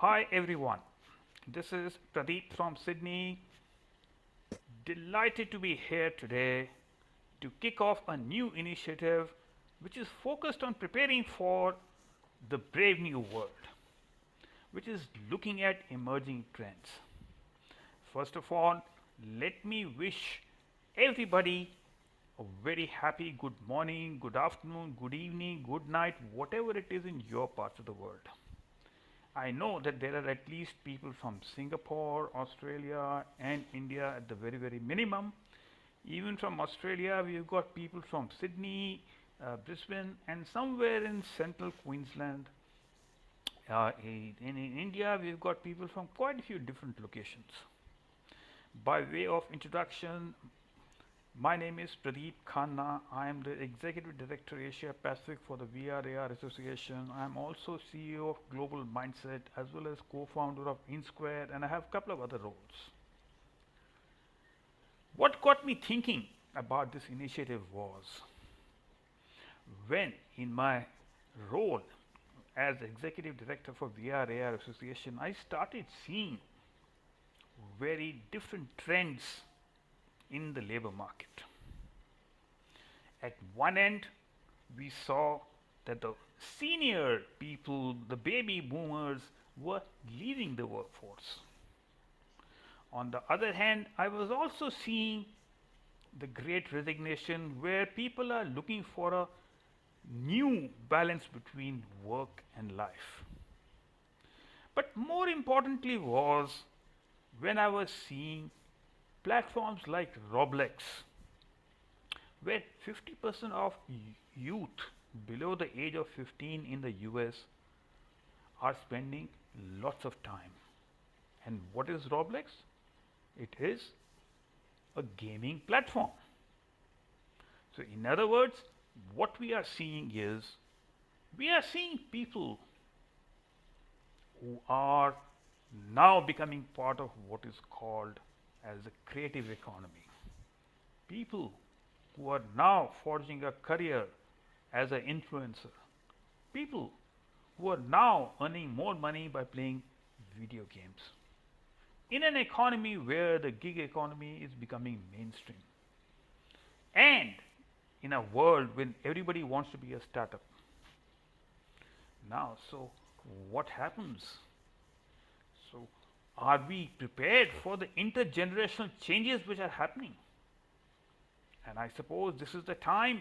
Hi everyone, this is Pradeep from Sydney. Delighted to be here today to kick off a new initiative which is focused on preparing for the brave new world, which is looking at emerging trends. First of all, let me wish everybody a very happy good morning, good afternoon, good evening, good night, whatever it is in your part of the world. I know that there are at least people from Singapore, Australia, and India at the very, very minimum. Even from Australia, we've got people from Sydney, Brisbane, and somewhere in central Queensland. In India, we've got people from quite a few different locations. By way of introduction, my name is Pradeep Khanna. I am the Executive Director Asia Pacific for the VRAR Association. I am also CEO of Global Mindset as well as co-founder of InSquare, and I have a couple of other roles. What got me thinking about this initiative was when in my role as Executive Director for VRAR Association, I started seeing very different trends in the labor market. At one end, we saw that the senior people, the baby boomers, were leaving the workforce. On the other hand, I was also seeing the great resignation where people are looking for a new balance between work and life. But more importantly was when I was seeing platforms like Roblox, where 50% of youth below the age of 15 in the US are spending lots of time. And what is Roblox? It is a gaming platform. So, in other words, what we are seeing is we are seeing people who are now becoming part of what is called as the creative economy. People who are now forging a career as an influencer. People who are now earning more money by playing video games. In an economy where the gig economy is becoming mainstream. And in a world when everybody wants to be a startup. Now, so what happens? So, are we prepared for the intergenerational changes which are happening? And I suppose this is the time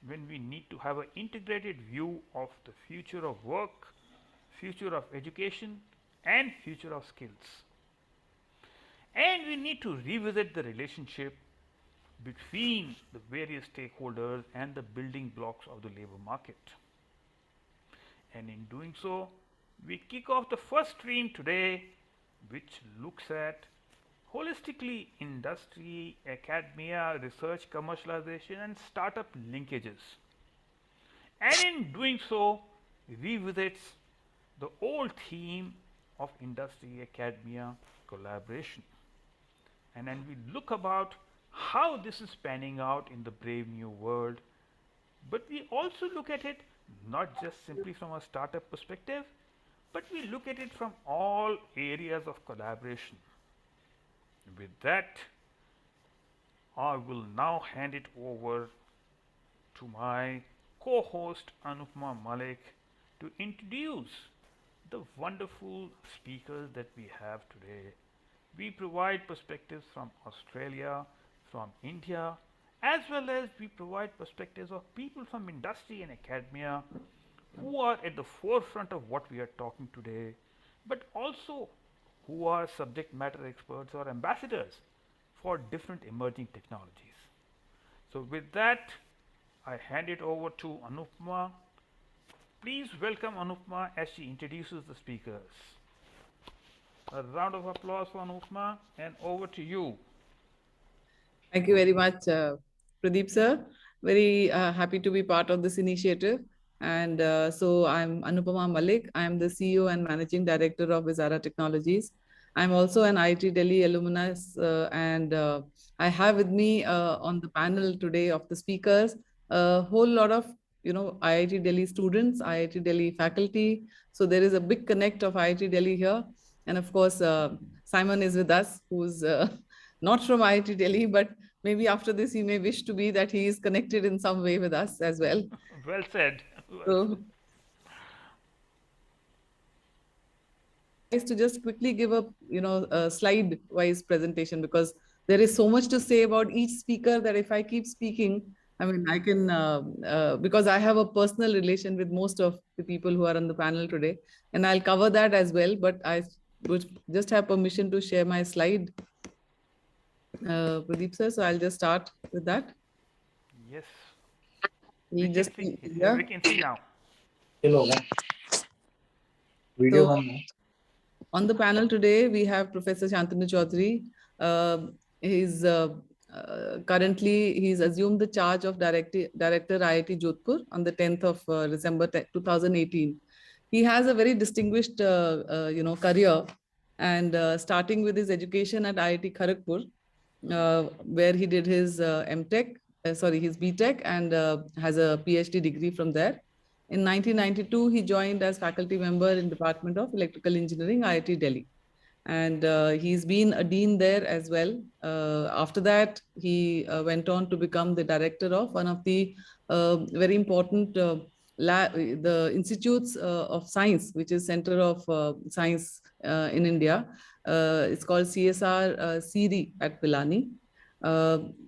when we need to have an integrated view of the future of work, future of education, and future of skills. And we need to revisit the relationship between the various stakeholders and the building blocks of the labor market. And in doing so, we kick off the first stream today, which looks at holistically industry, academia, research, commercialization, and startup linkages. And in doing so, revisits the old theme of industry, academia, collaboration. And then we look about how this is panning out in the brave new world, but we also look at it not just simply from a startup perspective, but we look at it from all areas of collaboration. With that, I will now hand it over to my co-host Anupma Malik to introduce the wonderful speakers that we have today. We provide perspectives from Australia, from India, as well as we provide perspectives of people from industry and academia who are at the forefront of what we are talking today, but also who are subject matter experts or ambassadors for different emerging technologies. So, with that, I hand it over to Anupma. Please welcome Anupma as she introduces the speakers. A round of applause for Anupma, and over to you. Thank you very much, Pradeep sir. Very happy to be part of this initiative. And so I'm Anupama Malik. I'm the CEO and Managing Director of Vizara Technologies. I'm also an IIT Delhi alumnus, and I have with me on the panel today of the speakers a whole lot of IIT Delhi students, IIT Delhi faculty. So there is a big connect of IIT Delhi here. And of course, Simon is with us, who's not from IIT Delhi, but maybe after this, he may wish to be that he is connected in some way with us as well. Well said. So to just quickly give a slide wise presentation, because there is so much to say about each speaker that if I keep speaking, I mean, I can, because I have a personal relation with most of the people who are on the panel today, and I'll cover that as well, but I would just have permission to share my slide, Pradeep sir, so I'll just start with that. Yes. We just see. Yeah. We can see now. Video so, on the panel today, we have Professor Shantanu Chaudhary. Currently, he's assumed the charge of Director IIT Jodhpur on the 10th of December 2018. He has a very distinguished, career, and starting with his education at IIT Kharagpur, where he did his his BTech, and has a PhD degree from there. In 1992, he joined as faculty member in Department of Electrical Engineering, IIT Delhi. And he's been a dean there as well. After that, he went on to become the director of one of the very important the institutes of science, which is Center of Science in India. It's called CSR CIRI at Pilani.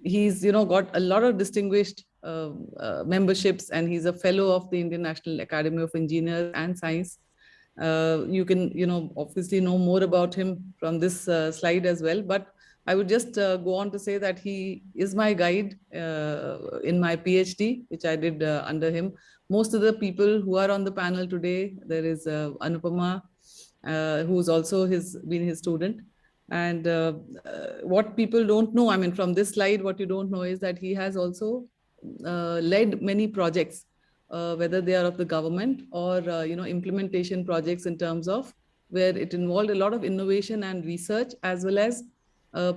He's got a lot of distinguished memberships, and he's a fellow of the Indian National Academy of Engineers and Science. You can obviously know more about him from this slide as well, but I would just go on to say that he is my guide in my PhD, which I did under him. Most of the people who are on the panel today, there is Anupama, who's also been his student. And what people don't know, I mean, from this slide, what you don't know is that he has also led many projects, whether they are of the government or implementation projects, in terms of where it involved a lot of innovation and research, as well as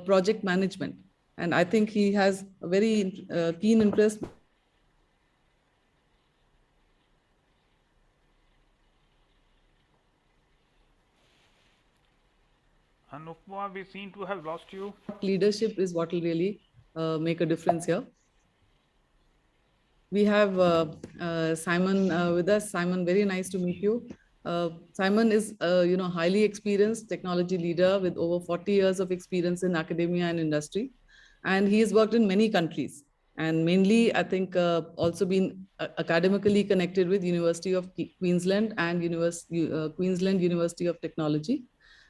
project management. And I think he has a very keen interest. Anupma, we seem to have lost you. Leadership is what will really make a difference here. We have Simon with us. Simon, very nice to meet you. Simon is highly experienced technology leader with over 40 years of experience in academia and industry. And he has worked in many countries, and mainly, I think, also been academically connected with University of Queensland and Queensland University of Technology.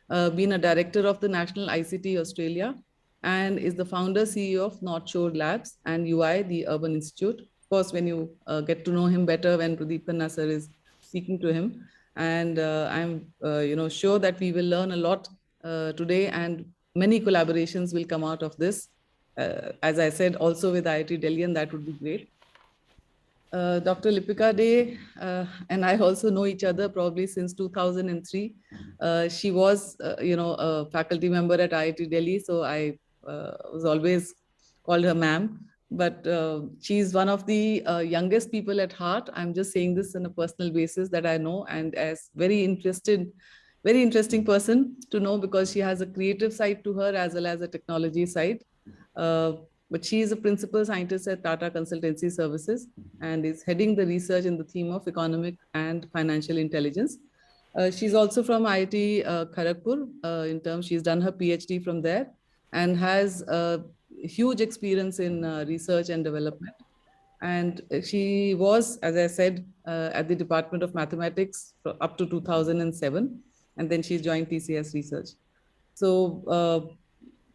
Been a director of the National ICT Australia, and is the founder CEO of North Shore Labs and UI, the Urban Institute. Of course, when you get to know him better, when Pradeep Khanna sir is speaking to him, and I'm sure that we will learn a lot today, and many collaborations will come out of this. As I said, also with IIT Delhi, and that would be great. Dr. Lipika Dey and I also know each other probably since 2003. She was, a faculty member at IIT Delhi, so I was always called her ma'am. But she's one of the youngest people at heart. I'm just saying this on a personal basis that I know, and as very interesting person to know, because she has a creative side to her as well as a technology side. But she is a principal scientist at Tata Consultancy Services and is heading the research in the theme of economic and financial intelligence. She's also from IIT Kharagpur. She's done her PhD from there and has huge experience in research and development. And she was, as I said, at the Department of Mathematics up to 2007. And then she joined TCS Research. So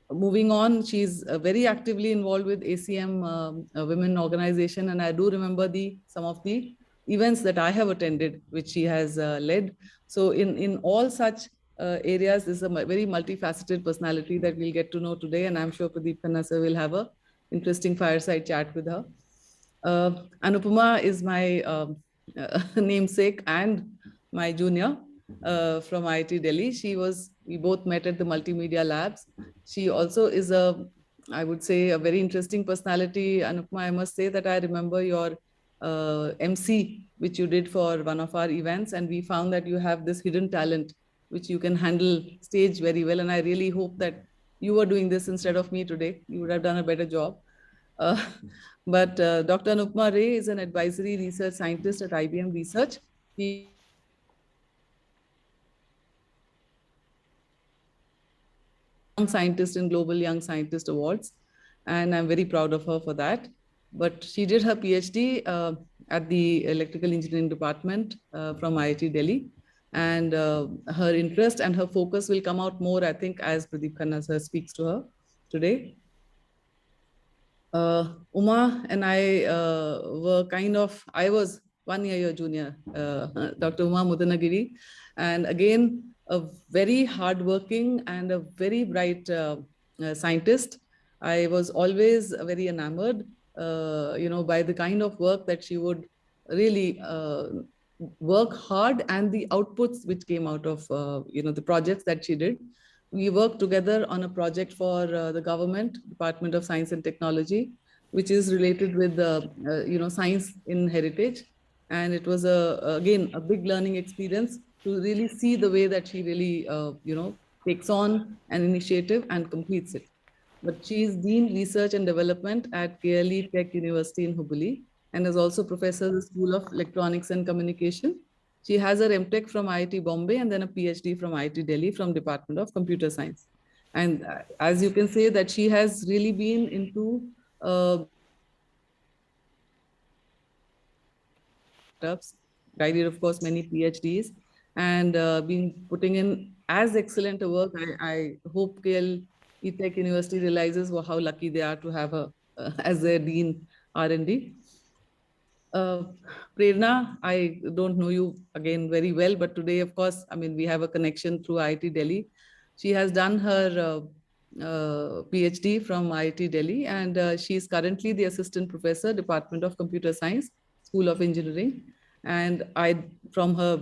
moving on, she's very actively involved with ACM Women Organization. And I do remember some of the events that I have attended, which she has led. So in all such areas, this is a very multifaceted personality that we'll get to know today. And I'm sure Pradeep Khanna sir will have a interesting fireside chat with her. Anupama is my namesake and my junior from IIT Delhi. We both met at the multimedia labs. She also is I would say, a very interesting personality. Anupama, I must say that I remember your MC, which you did for one of our events. And we found that you have this hidden talent, which you can handle stage very well. And I really hope that you were doing this instead of me today. You would have done a better job. Uh, but Dr. Anupma Ray is an advisory research scientist at IBM Research. He Young Scientist in Global Young Scientist Awards, and I'm very proud of her for that. But she did her PhD at the Electrical Engineering Department from IIT Delhi, and her interest and her focus will come out more, I think, as Pradeep Khanna sir speaks to her today. Uma and I I was 1 year your junior, Dr. Uma Mudanagiri, and again, a very hardworking and a very bright scientist. I was always very enamored, by the kind of work that she would really work hard, and the outputs which came out of, the projects that she did. We worked together on a project for the government, Department of Science and Technology, which is related with science in heritage. And it was again a big learning experience to really see the way that she really takes on an initiative and completes it. But she is Dean Research and Development at KLE Tech University in Hubli, and is also professor of the School of Electronics and Communication. She has her MTech from IIT Bombay and then a PhD from IIT Delhi from Department of Computer Science. And as you can say that she has really been into startups, guided of course many PhDs, and been putting in as excellent a work. I hope KL Tech University realizes how lucky they are to have her as their Dean R&D. Uh, Prerna, I don't know you again very well, but today, of course, I mean, we have a connection through IIT Delhi. She has done her PhD from IIT Delhi, and she is currently the assistant professor, Department of Computer Science, School of Engineering. And from her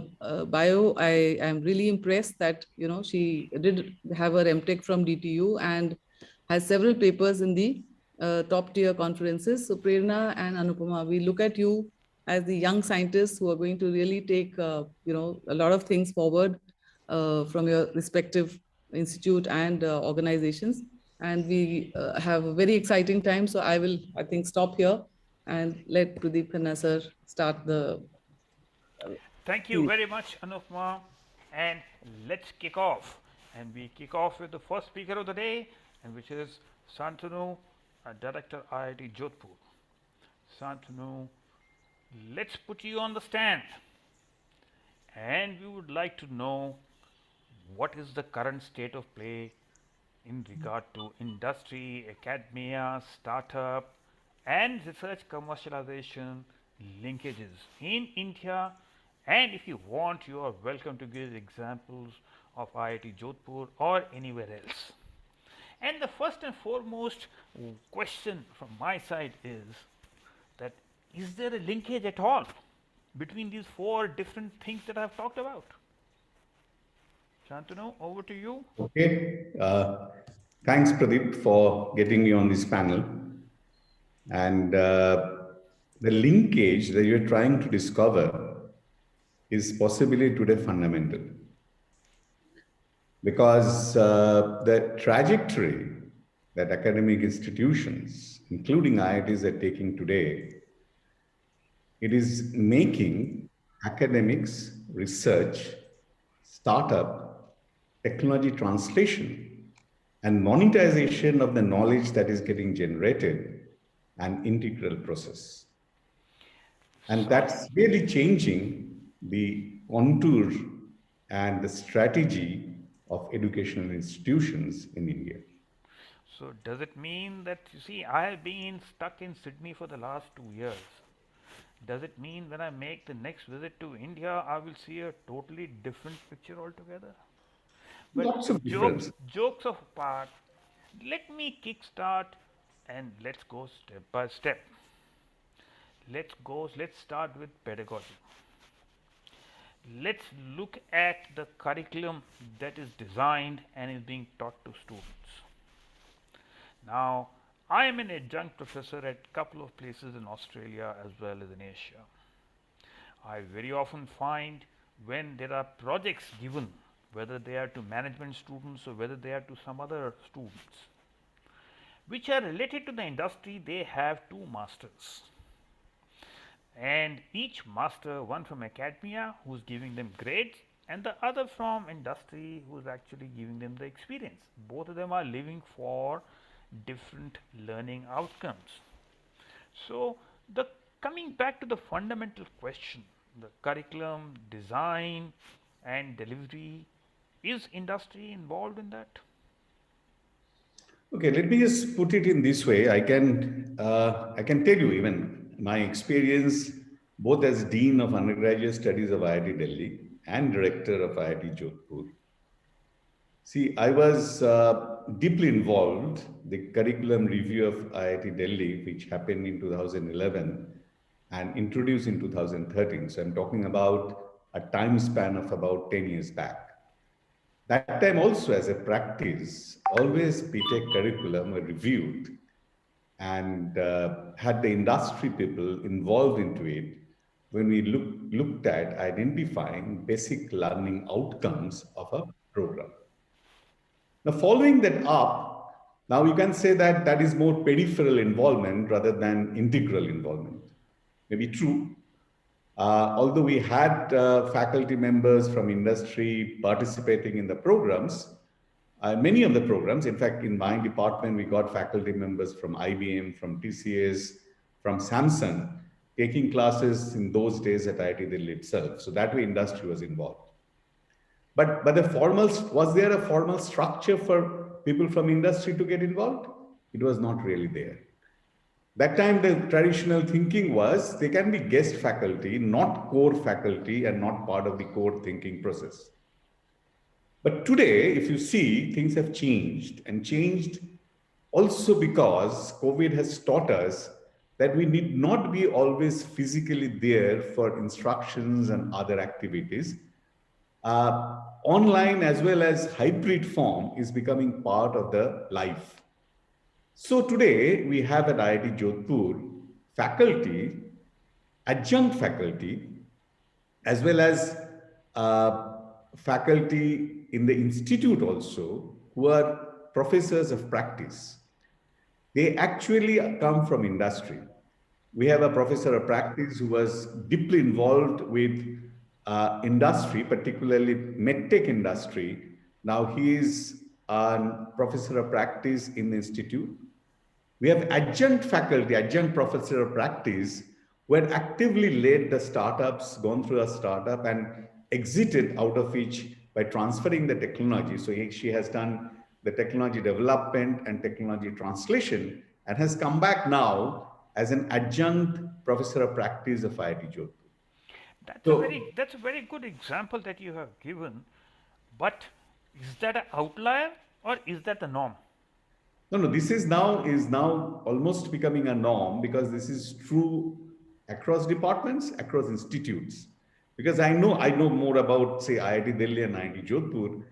bio, I am really impressed that she did have her MTech from DTU and has several papers in the top tier conferences. So Prerna and Anupama, we look at you as the young scientists who are going to really take a lot of things forward from your respective institute and organizations. And we have a very exciting time. So I think, stop here and let Pradeep Khanna sir start the Thank you series. very much, Anupma. And let's kick off. And we kick off with the first speaker of the day, and which is Santanu, Director IIT Jodhpur. Santanu, let's put you on the stand. And we would like to know what is the current state of play in regard to industry, academia, startup, and research commercialization linkages in India. And if you want, you are welcome to give examples of IIT Jodhpur or anywhere else. And the first and foremost question from my side is there a linkage at all between these four different things that I have talked about? Shantanu, over to you. Okay. Thanks, Pradeep, for getting me on this panel. And the linkage that you're trying to discover is possibly today fundamental. Because the trajectory that academic institutions, including IITs, are taking today, it is making academics, research, startup, technology translation, and monetization of the knowledge that is getting generated an integral process. And that's really changing the contour and the strategy of educational institutions in India. So, does it mean that, you see, I have been stuck in Sydney for the last 2 years? Does it mean when I make the next visit to India, I will see a totally different picture altogether? Well, Lots of difference. jokes apart, let me kickstart and let's go step by step. Let's start with pedagogy. Let's look at the curriculum that is designed and is being taught to students. Now, I am an adjunct professor at a couple of places in Australia as well as in Asia. I very often find when there are projects given, whether they are to management students or whether they are to some other students, which are related to the industry, they have two masters. And each master, one from academia who's giving them grades, and the other from industry who's actually giving them the experience. Both of them are living for different learning outcomes. So, the coming back to the fundamental question, the curriculum, design, and delivery, is industry involved in that? Okay, let me just put it in this way. I can tell you even my experience both as Dean of Undergraduate Studies of IIT Delhi and Director of IIT Jodhpur. See, I was deeply involved the curriculum review of IIT Delhi, which happened in 2011 and introduced in 2013. So I'm talking about a time span of about 10 years back. That time also as a practice, always BTech curriculum were reviewed and had the industry people involved into it when we looked at identifying basic learning outcomes of a program. Now, following that up, now you can say that that is more peripheral involvement rather than integral involvement. Maybe true. Although we had faculty members from industry participating in the programs, many of the programs, in fact, in my department, we got faculty members from IBM, from TCS, from Samsung, taking classes in those days at IIT Delhi itself. So that way industry was involved. But was there a formal structure for people from industry to get involved? It was not really there. That time, the traditional thinking was they can be guest faculty, not core faculty, and not part of the core thinking process. But today, if you see, things have changed and changed also because COVID has taught us that we need not be always physically there for instructions and other activities. Online as well as hybrid form is becoming part of the life. So today we have at IIT Jodhpur faculty, adjunct faculty, as well as faculty in the institute also who are professors of practice. They actually come from industry. We have a professor of practice who was deeply involved with industry, particularly medtech industry. Now he is a professor of practice in the institute. We have adjunct faculty, adjunct professor of practice, who had actively led the startups, gone through a startup and exited out of which by transferring the technology. So she has done the technology development and technology translation and has come back now as an adjunct professor of practice of IIT Jodhpur. So, That's a very good example that you have given, but is that an outlier or is that the norm? no, this is now almost becoming a norm because this is true across departments, across institutes. Because I know more about say IIT Delhi and IIT Jodhpur.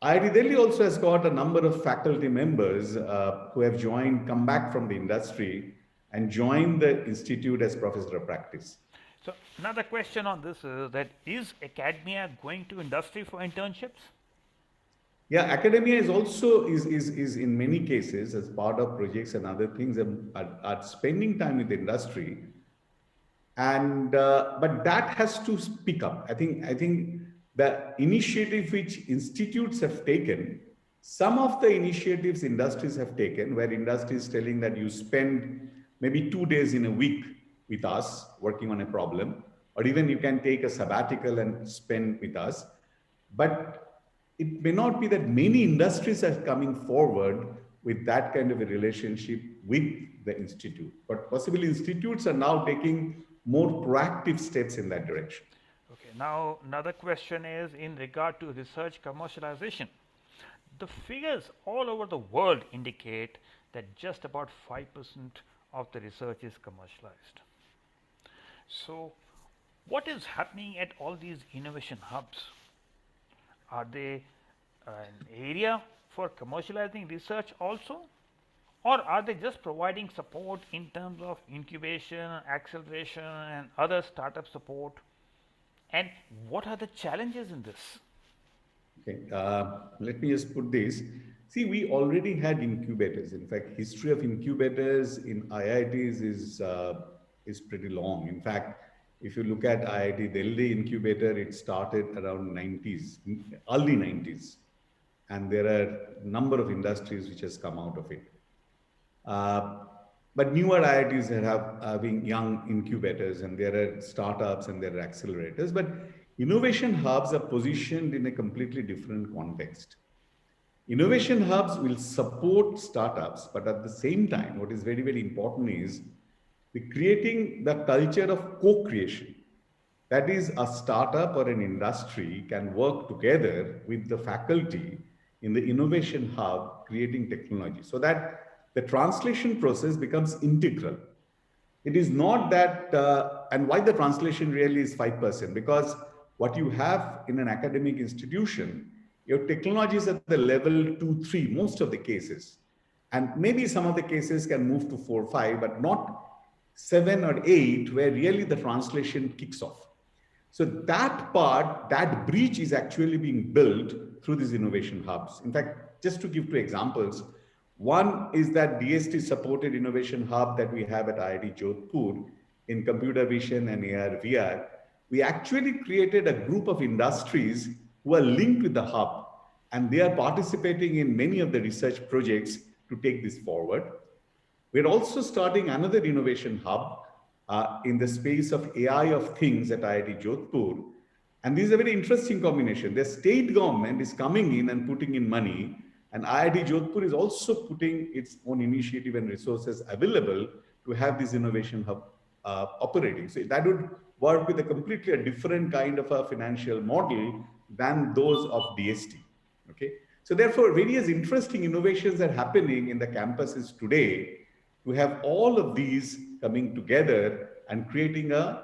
IIT Delhi also has got a number of faculty members who have come back from the industry and joined the institute as professor of practice. So another question on this is that is academia going to industry for internships? Yeah, academia is also is in many cases as part of projects and other things are spending time with the industry, and but that has to speak up. I think the initiative which institutes have taken, some of the initiatives industries have taken, where industry is telling that you spend maybe 2 days in a week with us working on a problem, or even you can take a sabbatical and spend with us, but it may not be that many industries are coming forward with that kind of a relationship with the institute, but possibly institutes are now taking more proactive steps in that direction. Okay, now another question is in regard to research commercialization. The figures all over the world indicate that just about 5% of the research is commercialized. So, what is happening at all these innovation hubs? Are they an area for commercializing research also? Or are they just providing support in terms of incubation, acceleration, and other startup support? And what are the challenges in this? Okay, let me just put this. See, we already had incubators. In fact, history of incubators in IITs is pretty long. In fact, if you look at IIT Delhi incubator, it started around 90s, early 90s, and there are a number of industries which has come out of it. Uh, but newer IITs have having young incubators, and there are startups and there are accelerators. But innovation hubs are positioned in a completely different context. Innovation hubs will support startups, but at the same time, what is very, very important is the creating the culture of co-creation. That is, a startup or an industry can work together with the faculty in the innovation hub, creating technology, so that the translation process becomes integral. It is not that, and why the translation really is 5%, because what you have in an academic institution, your technology is at the level 2, 3, most of the cases. And maybe some of the cases can move to 4, 5, but not 7 or 8, where really the translation kicks off. So that part, that bridge is actually being built through these innovation hubs. In fact, just to give two examples, one is that DST supported innovation hub that we have at IIT Jodhpur in computer vision and AR VR. We actually created a group of industries who are linked with the hub, and they are participating in many of the research projects to take this forward. We're also starting another innovation hub in the space of AI of things at IIT Jodhpur. And this is a very interesting combination. The state government is coming in and putting in money, and IIT Jodhpur is also putting its own initiative and resources available to have this innovation hub operating. So that would work with a completely different kind of a financial model than those of DST. Okay. So therefore, various interesting innovations are happening in the campuses today to have all of these coming together and creating an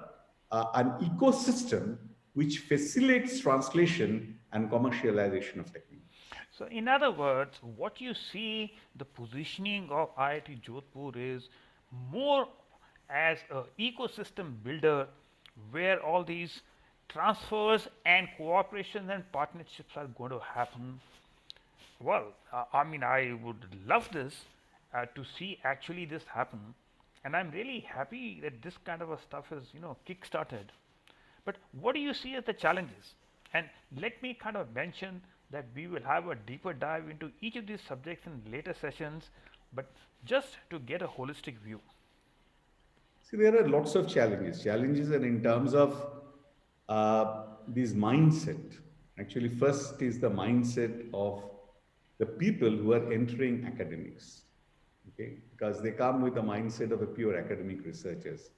ecosystem which facilitates translation and commercialization of technology. So, in other words, what you see the positioning of IIT Jodhpur is more as an ecosystem builder where all these transfers and cooperation and partnerships are going to happen. Well, I mean, I would love this to see actually this happen, and I'm really happy that this kind of a stuff is kick-started. But what do you see as the challenges? And let me kind of mention that we will have a deeper dive into each of these subjects in later sessions, but just to get a holistic view. See, there are lots of challenges. Challenges are in terms of this mindset. Actually, first is the mindset of the people who are entering academics. Okay, because they come with a mindset of a pure academic researchers,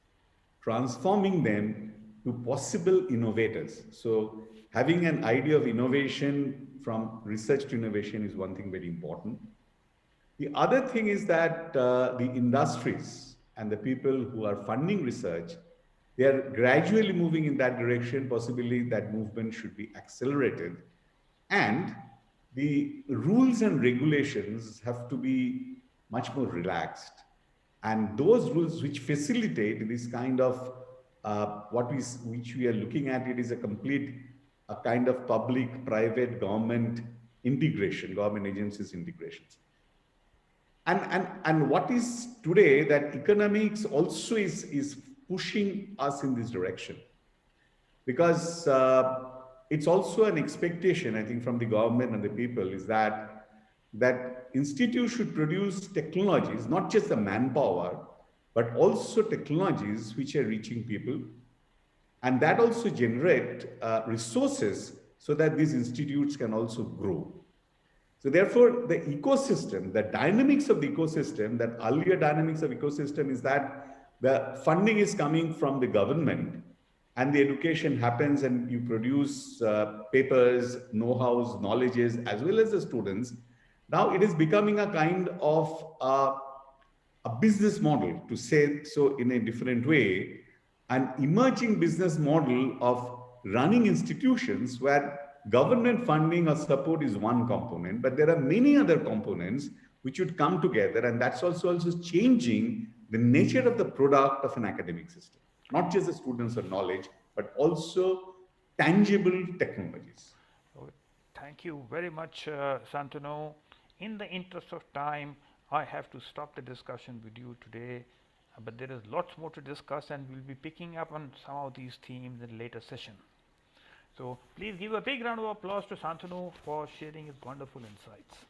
transforming them to possible innovators. So having an idea of innovation from research to innovation is one thing very important. The other thing is that the industries and the people who are funding research, they are gradually moving in that direction. Possibly that movement should be accelerated. And the rules and regulations have to be much more relaxed. And those rules which facilitate this kind of which we are looking at, it is a kind of public-private government integration, government agencies integrations. And what is today that economics also is pushing us in this direction, because it's also an expectation, I think, from the government and the people is that institutes should produce technologies, not just the manpower, but also technologies which are reaching people, and that also generate resources so that these institutes can also grow. So therefore, the ecosystem, the dynamics of the ecosystem, that earlier dynamics of ecosystem is that the funding is coming from the government and the education happens and you produce papers, know-hows, knowledges, as well as the students. Now it is becoming a kind of a business model, to say so in a different way, an emerging business model of running institutions where government funding or support is one component, but there are many other components which would come together, and that's also changing the nature of the product of an academic system, not just the students or knowledge, but also tangible technologies. Okay. Thank you very much, Santanu. In the interest of time, I have to stop the discussion with you today, but there is lots more to discuss, and we'll be picking up on some of these themes in later session. So please give a big round of applause to Santanu for sharing his wonderful insights.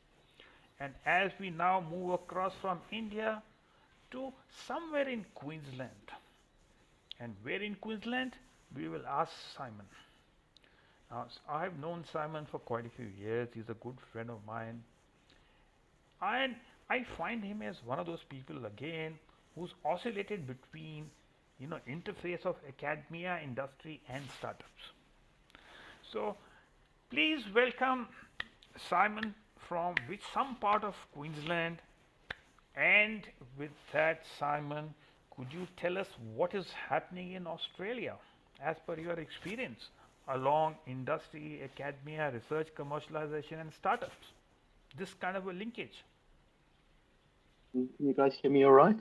And as we now move across from India to somewhere in Queensland, and where in Queensland, we will ask Simon. Now, I have known Simon for quite a few years. He's a good friend of mine. And I find him as one of those people again who's oscillated between, interface of academia, industry, and startups. So please welcome Simon from some part of Queensland. And with that, Simon, could you tell us what is happening in Australia as per your experience along industry, academia, research, commercialization, and startups? This kind of a linkage. Can you guys hear me all right?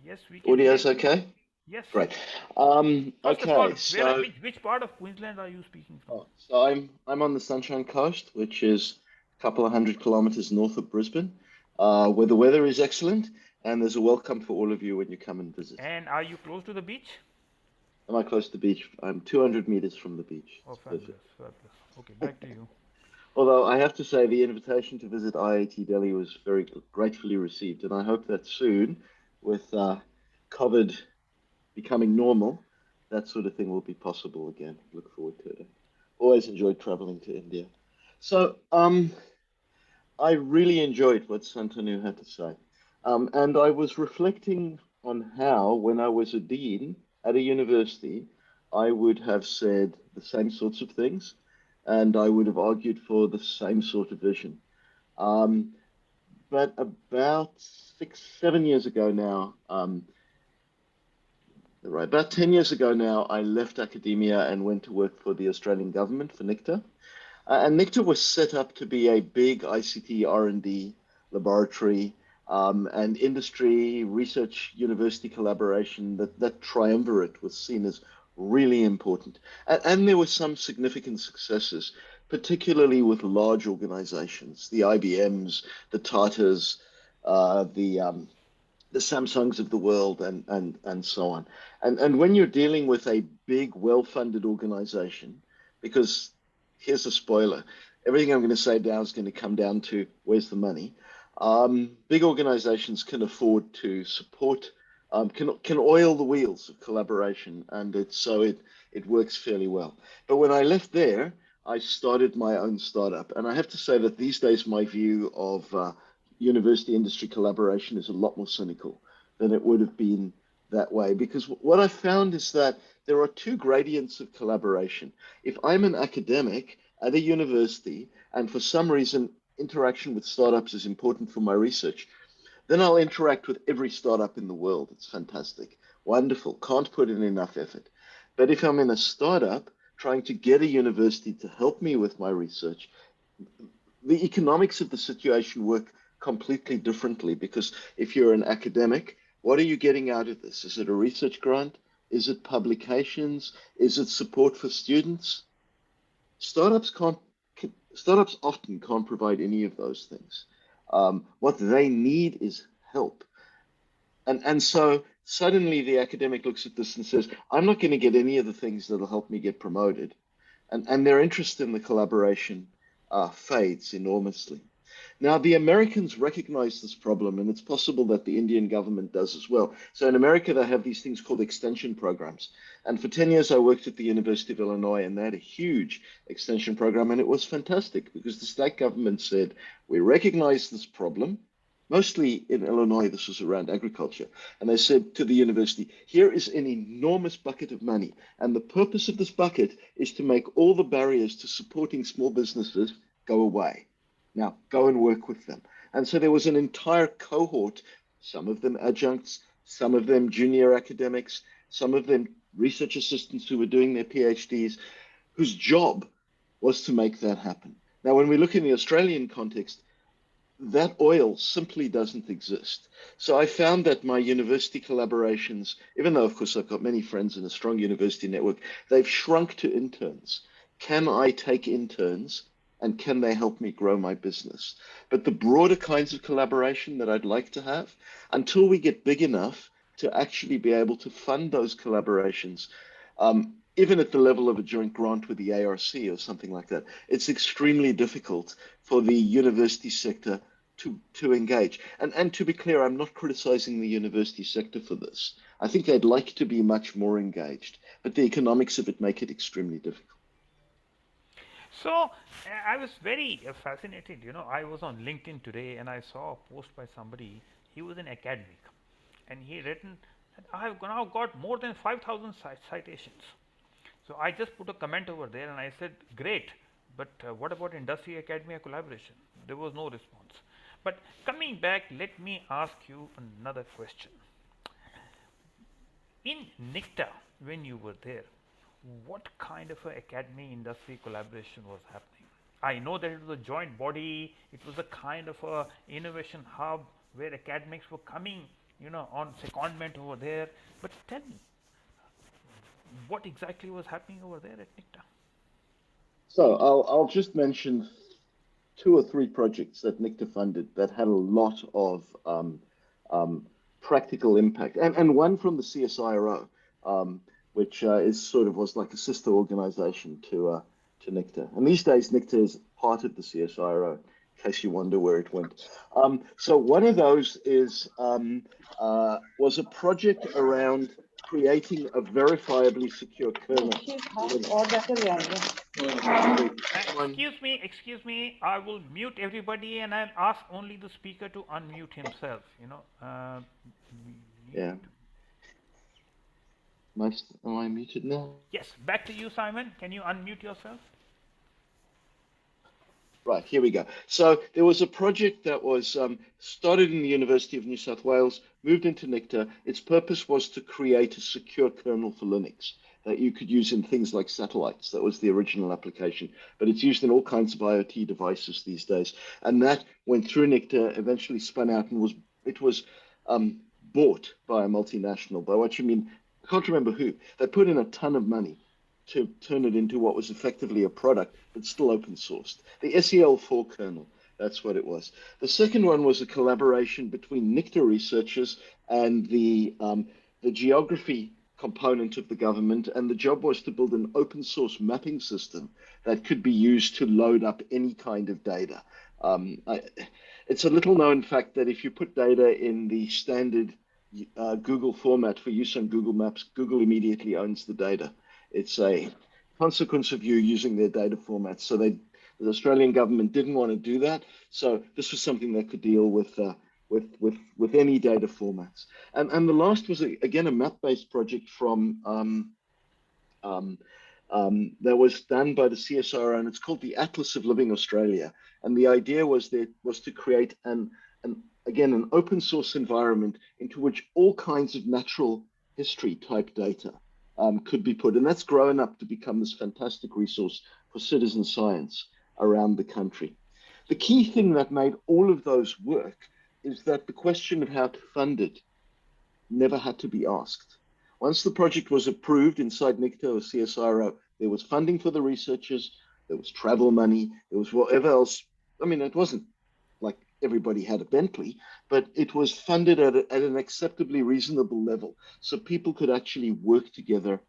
Yes, we can. Audio's okay? Yes. Great. First of all, Okay, so which part of Queensland are you speaking from? I'm on the Sunshine Coast, which is a couple of 100 kilometers north of Brisbane, where the weather is excellent, and there's a welcome for all of you when you come and visit. And are you close to the beach? Am I close to the beach? I'm 200 meters from the beach. Oh, fabulous, fabulous. Okay, back to you. Although I have to say the invitation to visit IAT Delhi was very gratefully received, and I hope that soon, with COVID becoming normal, that sort of thing will be possible again. Look forward to it. Always enjoyed traveling to India. So I really enjoyed what Santanu had to say. And I was reflecting on how, when I was a dean at a university, I would have said the same sorts of things, and I would have argued for the same sort of vision. But about 7 years ago now, about 10 years ago now, I left academia and went to work for the Australian government, for NICTA. And NICTA was set up to be a big ICT R&D laboratory and industry, research, university collaboration. That triumvirate was seen as really important. And there were some significant successes, particularly with large organizations, the IBMs, the Tatas, the Samsungs of the world, and so on. And when you're dealing with a big, well-funded organization, because here's a spoiler, everything I'm going to say now is going to come down to where's the money. Big organizations can afford to support, can oil the wheels of collaboration, and it works fairly well. But when I left there, I started my own startup, and I have to say that these days my view of university industry collaboration is a lot more cynical than it would have been that way, because what I found is that there are two gradients of collaboration. If I'm an academic at a university and for some reason interaction with startups is important for my research, then I'll interact with every startup in the world. It's fantastic, wonderful, can't put in enough effort. But if I'm in a startup trying to get a university to help me with my research, the economics of the situation work completely differently, because if you're an academic, what are you getting out of this? Is it a research grant? Is it publications? Is it support for students? Startups often can't provide any of those things. What they need is help. And so suddenly the academic looks at this and says, I'm not going to get any of the things that'll help me get promoted. And their interest in the collaboration fades enormously. Now, the Americans recognize this problem, and it's possible that the Indian government does as well. So in America, they have these things called extension programs. And for 10 years, I worked at the University of Illinois, and they had a huge extension program, and it was fantastic because the state government said, we recognize this problem. Mostly in Illinois, this was around agriculture. And they said to the university, here is an enormous bucket of money. And the purpose of this bucket is to make all the barriers to supporting small businesses go away. Now, go and work with them. And so there was an entire cohort, some of them adjuncts, some of them junior academics, some of them research assistants who were doing their PhDs, whose job was to make that happen. Now, when we look in the Australian context, that oil simply doesn't exist. So I found that my university collaborations, even though of course I've got many friends in a strong university network, they've shrunk to interns. Can I take interns and can they help me grow my business? But the broader kinds of collaboration that I'd like to have, until we get big enough to actually be able to fund those collaborations, even at the level of a joint grant with the ARC or something like that, it's extremely difficult for the university sector to engage. And to be clear, I'm not criticizing the university sector for this. I think they'd like to be much more engaged, but the economics of it make it extremely difficult. So I was very fascinated. I was on LinkedIn today and I saw a post by somebody. He was an academic, and he written that I have now got more than 5,000 citations. So I just put a comment over there and I said, great, but what about industry academia collaboration? There was no response. But coming back, let me ask you another question. In NICTA, when you were there, what kind of a academy industry collaboration was happening? I know that it was a joint body, it was a kind of a innovation hub where academics were coming, on secondment over there. But tell me, what exactly was happening over there at NICTA? So I'll just mention 2 or 3 projects that NICTA funded that had a lot of practical impact, and one from the CSIRO, which was like a sister organization to NICTA. And these days, NICTA is part of the CSIRO, in case you wonder where it went. So one of those was a project around creating a verifiably secure kernel. Excuse me, I will mute everybody and I'll ask only the speaker to unmute himself, Yeah. Am I muted now? Yes, back to you, Simon. Can you unmute yourself? Right, here we go. So there was a project that was started in the University of New South Wales, moved into NICTA. Its purpose was to create a secure kernel for Linux that you could use in things like satellites. That was the original application, but it's used in all kinds of IoT devices these days. And that went through NICTA, eventually spun out and was bought by a multinational. By what you mean, I can't remember who. They put in a ton of money to turn it into what was effectively a product, but still open sourced. The SEL4 kernel, that's what it was. The second one was a collaboration between NICTA researchers and the geography component of the government, and the job was to build an open source mapping system that could be used to load up any kind of data. It's a little known fact that if you put data in the standard Google format for use on Google Maps, Google immediately owns the data. It's a consequence of you using their data formats. So the Australian government didn't want to do that. So this was something that could deal with any data formats. And the last was again a map-based project from that was done by the CSIRO, and it's called the Atlas of Living Australia. And the idea was to create an open source environment into which all kinds of natural history type data could be put. And that's grown up to become this fantastic resource for citizen science around the country. The key thing that made all of those work is that the question of how to fund it never had to be asked. Once the project was approved inside NICTA or CSIRO, there was funding for the researchers, there was travel money, there was whatever else. I mean, it wasn't like everybody had a Bentley, but it was funded at an acceptably reasonable level, so people could actually work together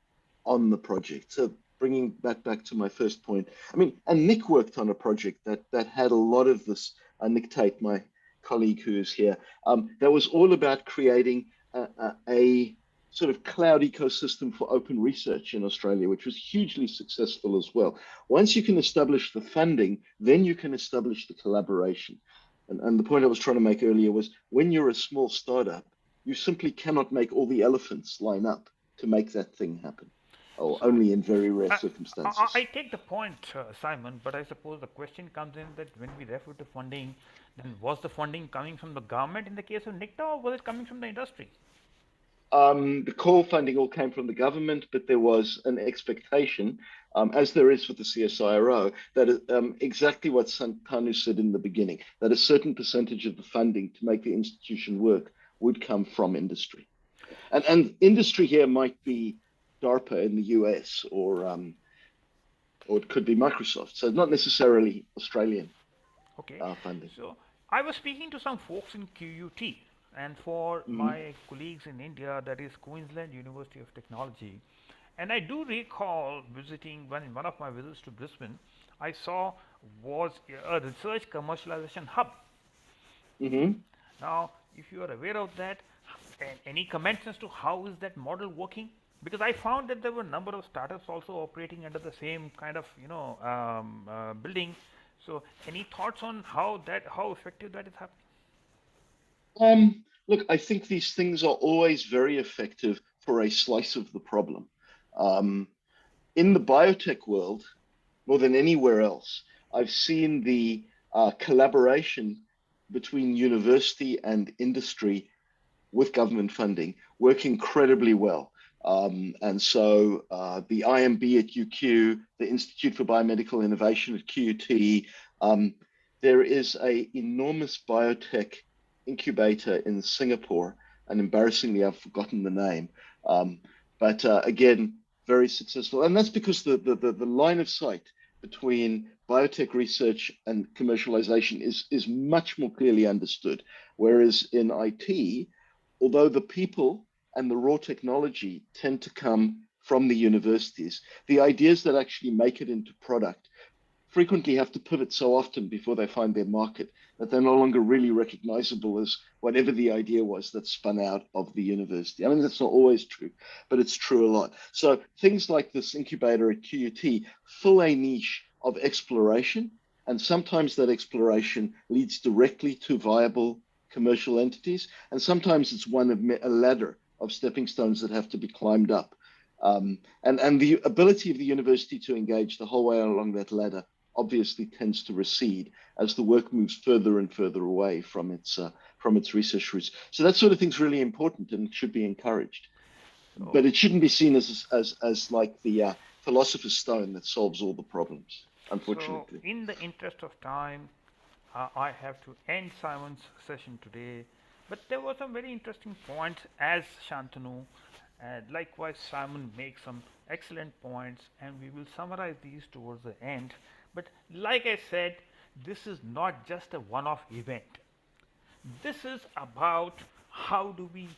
on the project. So bringing that back to my first point, I mean, and Nick worked on a project that had a lot of this. Nick Tate, my colleague who is here, that was all about creating a sort of cloud ecosystem for open research in Australia, which was hugely successful as well. Once you can establish the funding, then you can establish the collaboration. And the point I was trying to make earlier was when you're a small startup, you simply cannot make all the elephants line up to make that thing happen, or only in very rare circumstances. I take the point, Simon, but I suppose the question comes in that when we refer to funding, then was the funding coming from the government in the case of NICTA, or was it coming from the industry? The core funding all came from the government, but there was an expectation, as there is with the CSIRO, that exactly what Tanu said in the beginning, that a certain percentage of the funding to make the institution work would come from industry. And industry here might be DARPA in the US, or it could be Microsoft. So not necessarily Australian Okay, funding. so I was speaking to some folks in QUT, and for my colleagues in India, that is Queensland University of Technology. And I do recall visiting one of my visits to Brisbane, I saw was a research commercialization hub. Now, if you are aware of that, any comments as to how is that model working? Because I found that there were a number of startups also operating under the same kind of building. So, any thoughts on how effective that is happening? Look, I think these things are always very effective for a slice of the problem. In the biotech world, more than anywhere else, I've seen the collaboration between university and industry with government funding work incredibly well. And so the IMB at UQ, the Institute for Biomedical Innovation at QUT, there is an enormous biotech incubator in Singapore, and embarrassingly, I've forgotten the name. But again, very successful. And that's because the line of sight between biotech research and commercialization is much more clearly understood. Whereas in IT, although the people and the raw technology tend to come from the universities, the ideas that actually make it into product frequently have to pivot so often before they find their market that they're no longer really recognizable as whatever the idea was that spun out of the university. I mean, that's not always true, but it's true a lot. So things like this incubator at QUT fill a niche of exploration, and sometimes that exploration leads directly to viable commercial entities, and sometimes it's one of a ladder of stepping stones that have to be climbed up. And the ability of the university to engage the whole way along that ladder obviously tends to recede as the work moves further and further away from its research roots. So that sort of thing's really important and it should be encouraged. But it shouldn't be seen as like the philosopher's stone that solves all the problems, unfortunately. So, in the interest of time, I have to end Simon's session today. But there were some very interesting points as Shantanu, and likewise Simon makes some excellent points, and we will summarize these towards the end. But like I said, this is not just a one-off event. This is about how do we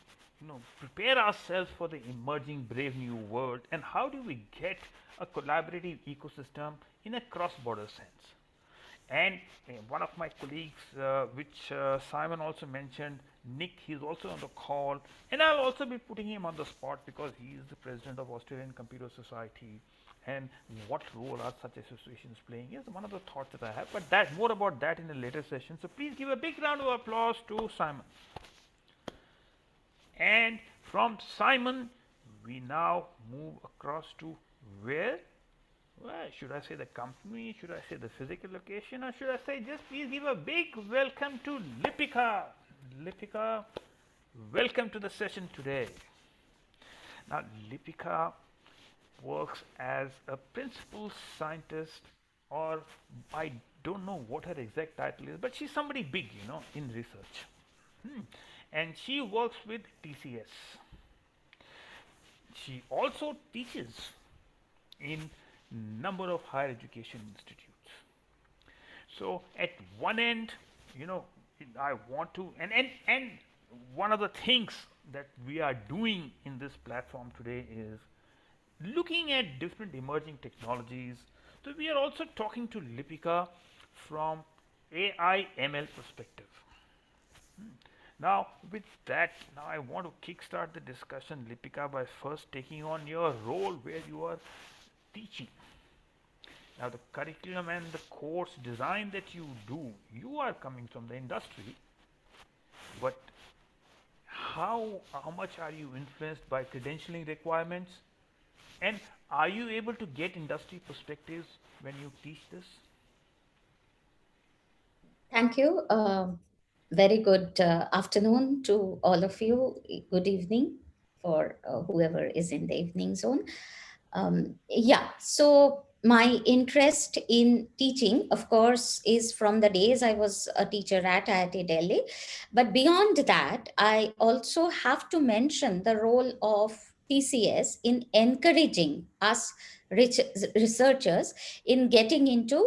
prepare ourselves for the emerging brave new world, and how do we get a collaborative ecosystem in a cross-border sense. And one of my colleagues, which Simon also mentioned, Nick, he's also on the call, and I'll also be putting him on the spot because he is the president of Australian Computer Society, and what role are such associations playing is one of the thoughts that I have, but more about that in a later session. So please give a big round of applause to Simon. And from Simon, we now move across to where? Well, should I say the company? Should I say the physical location? Or should I say just please give a big welcome to Lipika. Lipika, welcome to the session today. Now, Lipika works as a principal scientist, or I don't know what her exact title is, but she's somebody big, in research. And she works with TCS. She also teaches in number of higher education institutes. So at one end, I want to, and one of the things that we are doing in this platform today is looking at different emerging technologies. So we are also talking to Lipika from AI ML perspective. Now with that, now I want to kickstart the discussion, Lipika, by first taking on your role where you are teaching. Now the curriculum and the course design that you do, you are coming from the industry, but how much are you influenced by credentialing requirements, and are you able to get industry perspectives when you teach this? Thank you. Very good afternoon to all of you. Good evening. for whoever is in the evening zone. Yeah, so my interest in teaching, of course, is from the days I was a teacher at IIT Delhi. But beyond that, I also have to mention the role of TCS in encouraging us researchers in getting into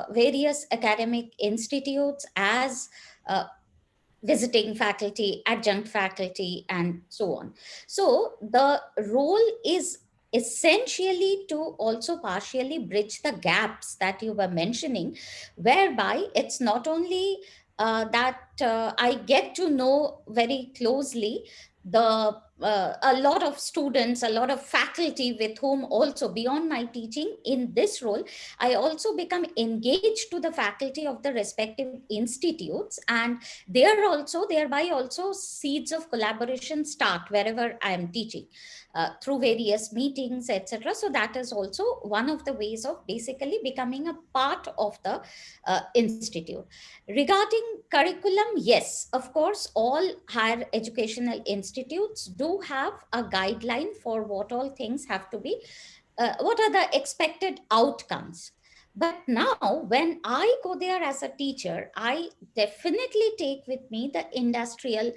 various academic institutes as visiting faculty, adjunct faculty, and so on. So the role is essentially to also partially bridge the gaps that you were mentioning, whereby it's not only that I get to know very closely a lot of students, a lot of faculty with whom also beyond my teaching in this role, I also become engaged to the faculty of the respective institutes, and there also thereby also seeds of collaboration start wherever I am teaching through various meetings, etc. So that is also one of the ways of basically becoming a part of the institute. Regarding curriculum, yes, of course, all higher educational institutes do have a guideline for what all things have to be, what are the expected outcomes. But now, when I go there as a teacher, I definitely take with me the industrial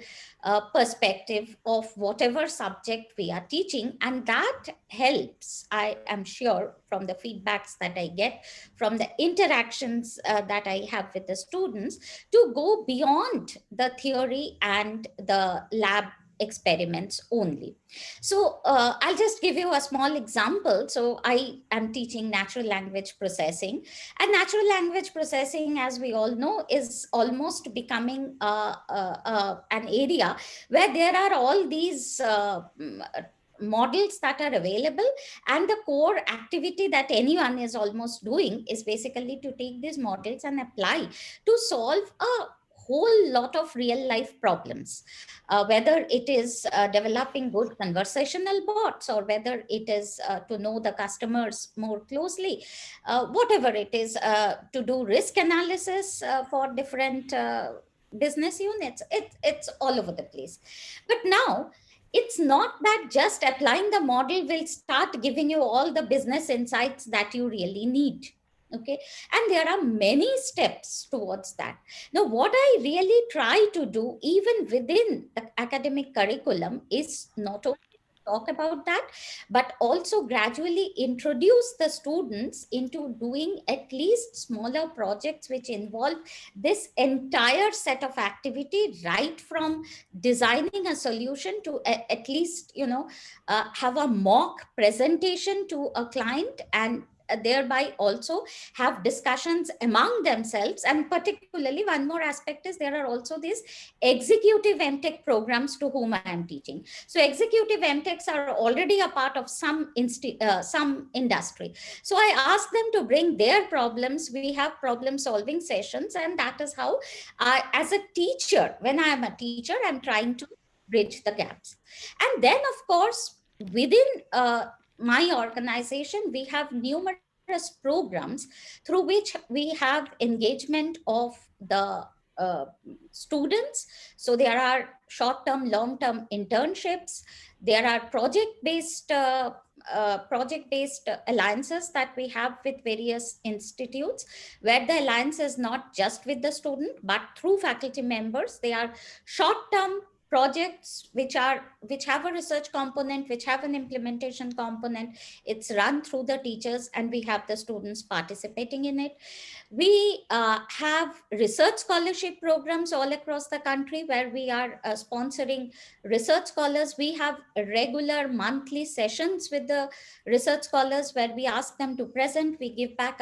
perspective of whatever subject we are teaching. And that helps, I am sure, from the feedbacks that I get, from the interactions that I have with the students, to go beyond the theory and the lab experiments only. So I'll just give you a small example. So I am teaching natural language processing, and natural language processing, as we all know, is almost becoming an area where there are all these models that are available, and the core activity that anyone is almost doing is basically to take these models and apply to solve a whole lot of real life problems, whether it is developing good conversational bots, or whether it is to know the customers more closely, whatever it is, to do risk analysis for different business units. It's all over the place. But now, it's not that just applying the model will start giving you all the business insights that you really need. Okay. And there are many steps towards that. Now, what I really try to do, even within the academic curriculum, is not only talk about that, but also gradually introduce the students into doing at least smaller projects which involve this entire set of activity, right from designing a solution to at least, have a mock presentation to a client, and thereby also have discussions among themselves. And particularly, one more aspect is there are also these executive MTech programs to whom I am teaching. So executive MTechs are already a part of some industry. So I ask them to bring their problems. We have problem solving sessions, and that is how I, as a teacher, when I am a teacher, I'm trying to bridge the gaps. And then, of course, within my organization, we have numerous programs through which we have engagement of the uh, students. So there are short-term, long-term internships. There are project-based alliances that we have with various institutes, where the alliance is not just with the student, but through faculty members. They are short-term projects which have a research component, which have an implementation component. It's run through the teachers, and we have the students participating in it. We have research scholarship programs all across the country where we are sponsoring research scholars. We have regular monthly sessions with the research scholars where we ask them to present. We give back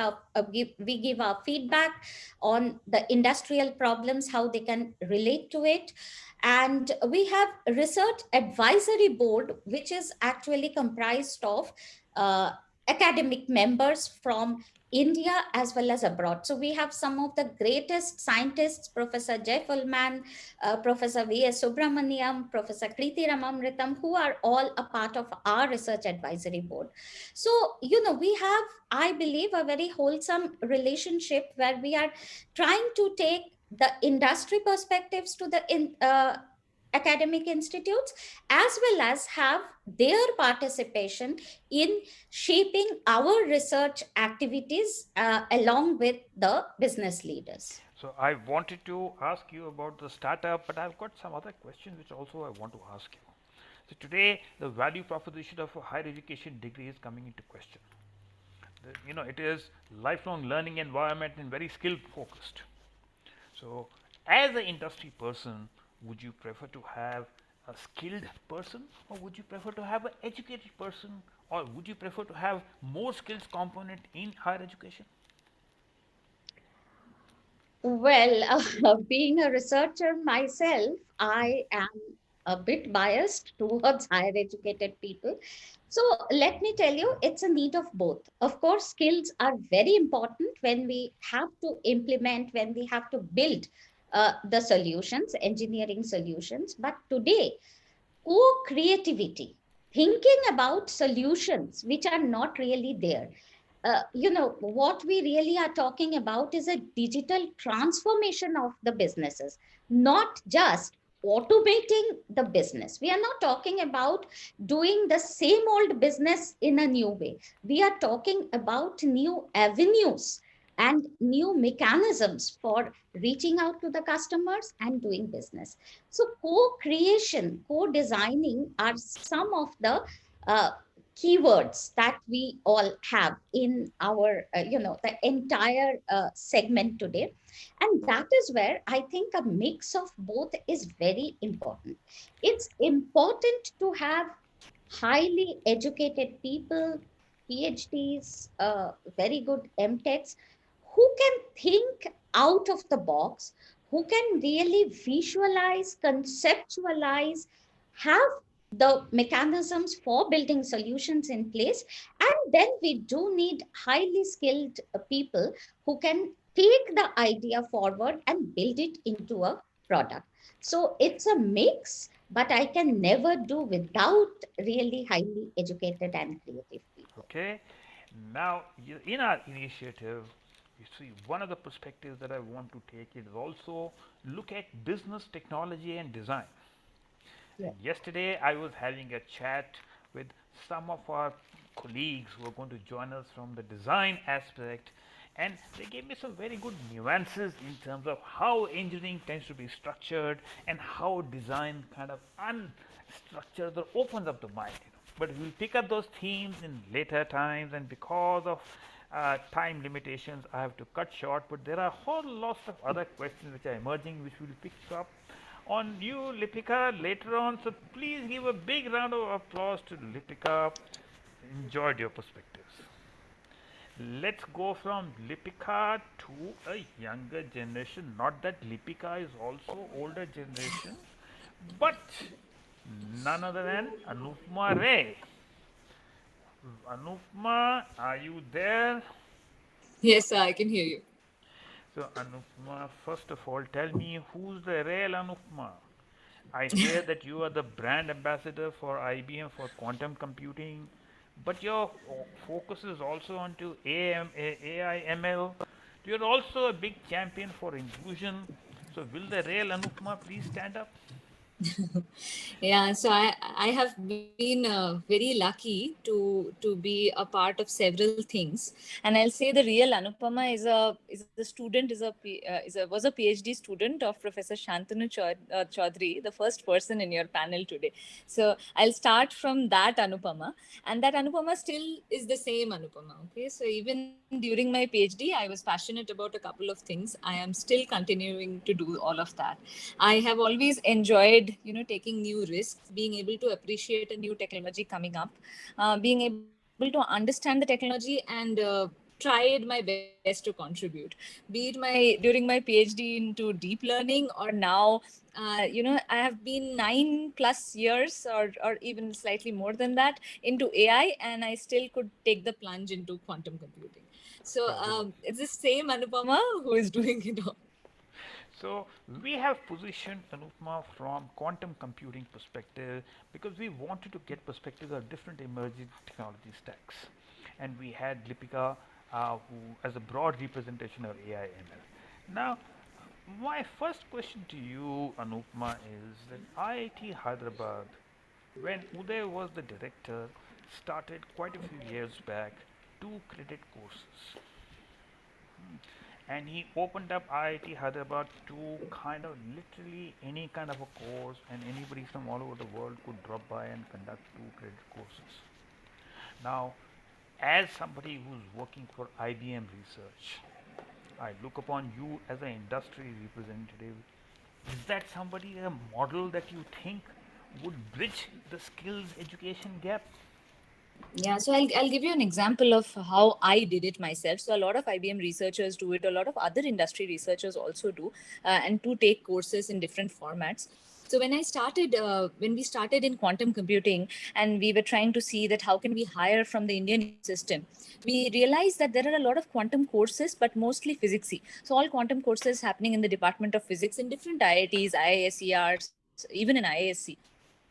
we give our feedback on the industrial problems, how they can relate to it. And we have a research advisory board, which is actually comprised of academic members from India as well as abroad. So we have some of the greatest scientists, Professor Jay Fullman, Professor V.S. Subramaniam, Professor Kriti Ramamritam, who are all a part of our research advisory board. So, we have, I believe, a very wholesome relationship where we are trying to take the industry perspectives to the academic institutes, as well as have their participation in shaping our research activities along with the business leaders. So I wanted to ask you about the startup, but I've got some other questions which also I want to ask you. So today, the value proposition of a higher education degree is coming into question. It is lifelong learning environment and very skill focused. So, as an industry person, would you prefer to have a skilled person, or would you prefer to have an educated person, or would you prefer to have more skills component in higher education? Well, being a researcher myself, I am a bit biased towards higher educated people. So let me tell you, it's a need of both. Of course, skills are very important when we have to implement, when we have to build the solutions, engineering solutions. But today, co-creativity, thinking about solutions which are not really there. What we really are talking about is a digital transformation of the businesses, not just automating the business. We are not talking about doing the same old business in a new way. We are talking about new avenues and new mechanisms for reaching out to the customers and doing business. So co-creation, co-designing are some of the uh, keywords that we all have in our the entire segment today, and that is where I think a mix of both is very important. It's important to have highly educated people, PhDs, very good MTechs, who can think out of the box, who can really visualize, conceptualize, have the mechanisms for building solutions in place. And then we do need highly skilled people who can take the idea forward and build it into a product. So it's a mix, but I can never do without really highly educated and creative people. Okay. Now, in our initiative, you see, one of the perspectives that I want to take is also look at business technology and design. Yeah. And yesterday, I was having a chat with some of our colleagues who are going to join us from the design aspect, and they gave me some very good nuances in terms of how engineering tends to be structured and how design kind of unstructures or opens up the mind. But we'll pick up those themes in later times, and because of time limitations, I have to cut short. But there are a whole lot of other questions which are emerging, which we'll pick up on you, Lipika, later on. So please give a big round of applause to Lipika. Enjoyed your perspectives. Let's go from Lipika to a younger generation. Not that Lipika is also older generation, but none other than Anupma Ray. Anupma, are you there? Yes, sir, I can hear you. So Anupma, first of all, tell me who's the real Anupma? I hear that you are the brand ambassador for IBM for quantum computing, but your focus is also onto AI ML. You're also a big champion for inclusion. So will the real Anupma please stand up? Yeah, so I have been very lucky to be a part of several things, and I'll say the real Anupama is a student was a PhD student of Professor Shantanu Chaudhary, the first person in your panel today. So I'll start from that Anupama, and that Anupama still is the same Anupama. Okay, so even during my PhD, I was passionate about a couple of things. I am still continuing to do all of that. I have always enjoyed, taking new risks, being able to appreciate a new technology coming up, being able to understand the technology and tried my best to contribute, be it during my PhD into deep learning, or now, I have been 9+ years or even slightly more than that into AI, and I still could take the plunge into quantum computing. So it's the same Anupama who is doing it all. So we have positioned Anupma from quantum computing perspective because we wanted to get perspectives of different emerging technology stacks, and we had Lipika, who as a broad representation of AI ML. Now, My first question to you, Anupma, is that IIT Hyderabad, when Uday was the director, started quite a few years back two credit courses. And he opened up IIT Hyderabad to kind of literally any kind of a course, and anybody from all over the world could drop by and conduct two credit courses. Now, as somebody who's working for IBM research, I look upon you as an industry representative. Is that somebody a model that you think would bridge the skills education gap? Yeah, so I'll give you an example of how I did it myself. So a lot of IBM researchers do it, a lot of other industry researchers also do, and to take courses in different formats. So when we started in quantum computing, and we were trying to see that how can we hire from the Indian system, we realized that there are a lot of quantum courses, but mostly physicsy. So all quantum courses happening in the Department of Physics in different IITs, IISERs, even in IAC,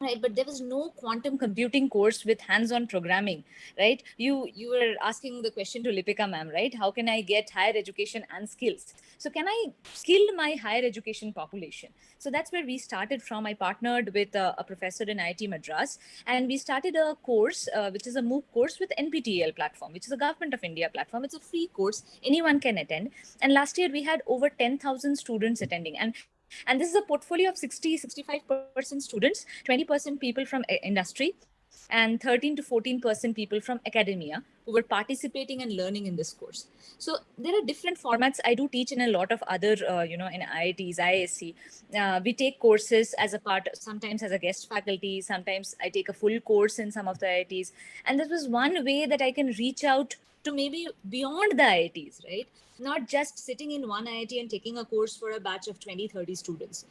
right? But there was no quantum computing course with hands-on programming, right? You were asking the question to Lipika ma'am, right? How can I get higher education and skills? So can I skill my higher education population? So that's where we started from. I partnered with a professor in IIT Madras, and we started a course which is a MOOC course with NPTEL platform, which is a government of India platform. It's a free course, anyone can attend. And last year we had over 10,000 students attending, and this is a portfolio of 60-65% students, 20% people from industry, and 13 to 14% people from academia who were participating and learning in this course. So there are different formats. I do teach in a lot of other, in IITs, IAC. We take courses as a part, sometimes as a guest faculty, sometimes I take a full course in some of the IITs. And this was one way that I can reach out to maybe beyond the IITs, right? Not just sitting in one IIT and taking a course for a batch of 20-30 students,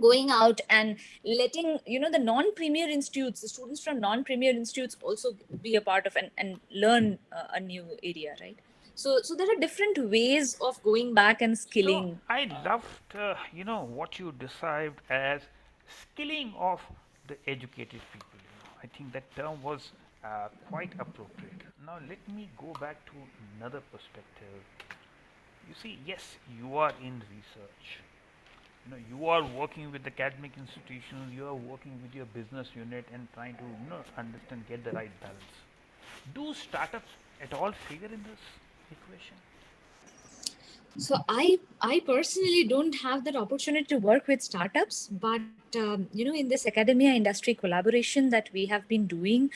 going out and letting the non-premier institutes, the students from non-premier institutes also be a part of and learn a new area, right? So there are different ways of going back and So skilling. I loved, what you described as skilling of the educated people. I think that term was quite appropriate. Now let me go back to another perspective. You see, yes, you are in research. You are working with academic institutions. You are working with your business unit and trying to understand, get the right balance. Do startups at all figure in this equation? So I personally don't have that opportunity to work with startups, but in this academia industry collaboration that we have been doing,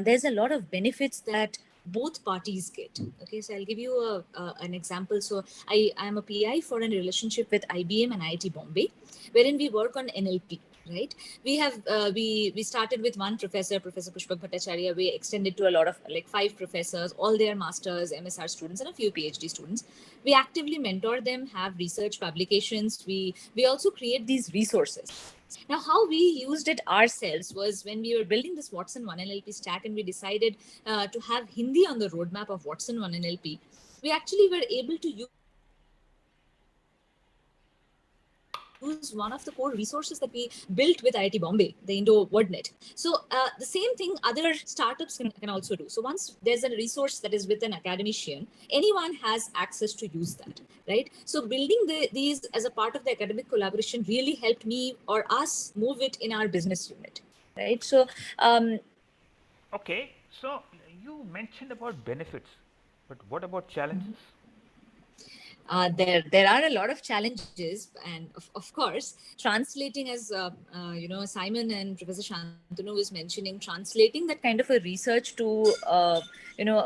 there's a lot of benefits that both parties get. Okay, so I'll give you an example. So I am a PI for a relationship with IBM and IIT Bombay, wherein we work on NLP. Right, we started with one professor, Professor Pushpak Bhattacharya. We extended to a lot of like 5 professors, all their masters, MSR students, and a few PhD students. We actively mentor them, have research publications. We also create these resources. Now, how we used it ourselves was when we were building this Watson 1 NLP stack, and we decided to have Hindi on the roadmap of Watson 1 NLP. We actually were able to use one of the core resources that we built with IIT Bombay, the Indo WordNet. So the same thing other startups can also do. So once there's a resource that is with an academician, anyone has access to use that, right? So building these as a part of the academic collaboration really helped me or us move it in our business unit, right? So Okay, so you mentioned about benefits, but what about challenges? There are a lot of challenges, and of course, translating, as Simon and Professor Shantanu was mentioning, translating that kind of a research to a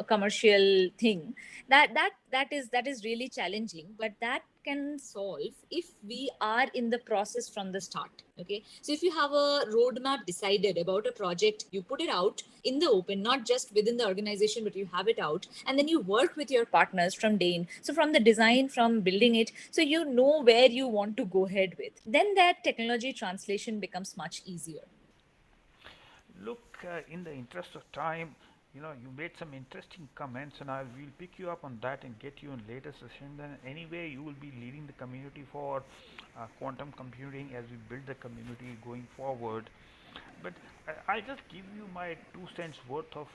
commercial thing, that is really challenging, but that can solve if we are in the process from the start. Okay, so if you have a roadmap decided about a project, you put it out in the open, not just within the organization, but you have it out, and then you work with your partners from day in. So from the design, from building it, so you know where you want to go ahead with, then that technology translation becomes much easier. Look, in the interest of time, you made some interesting comments, and I will pick you up on that and get you in later session. Then anyway, you will be leading the community for quantum computing as we build the community going forward. But I'll just give you my 2 cents worth of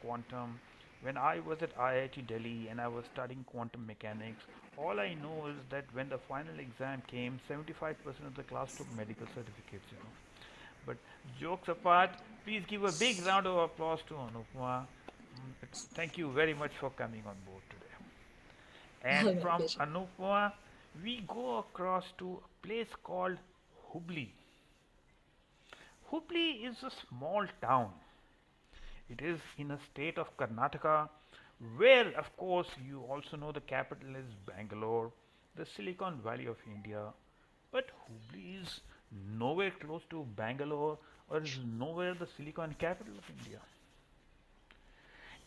quantum. when I was at IIT Delhi and I was studying quantum mechanics, all I know is that when the final exam came, 75% of the class took medical certificates, you know. But jokes apart, please give a big round of applause to Anupama. Thank you very much for coming on board today. And My from pleasure. Anupama, we go across to a place called Hubli. Hubli is a small town. It is in a state of Karnataka, where, of course, you also know the capital is Bangalore, the Silicon Valley of India. But Hubli is nowhere close to Bangalore or is nowhere the Silicon capital of India.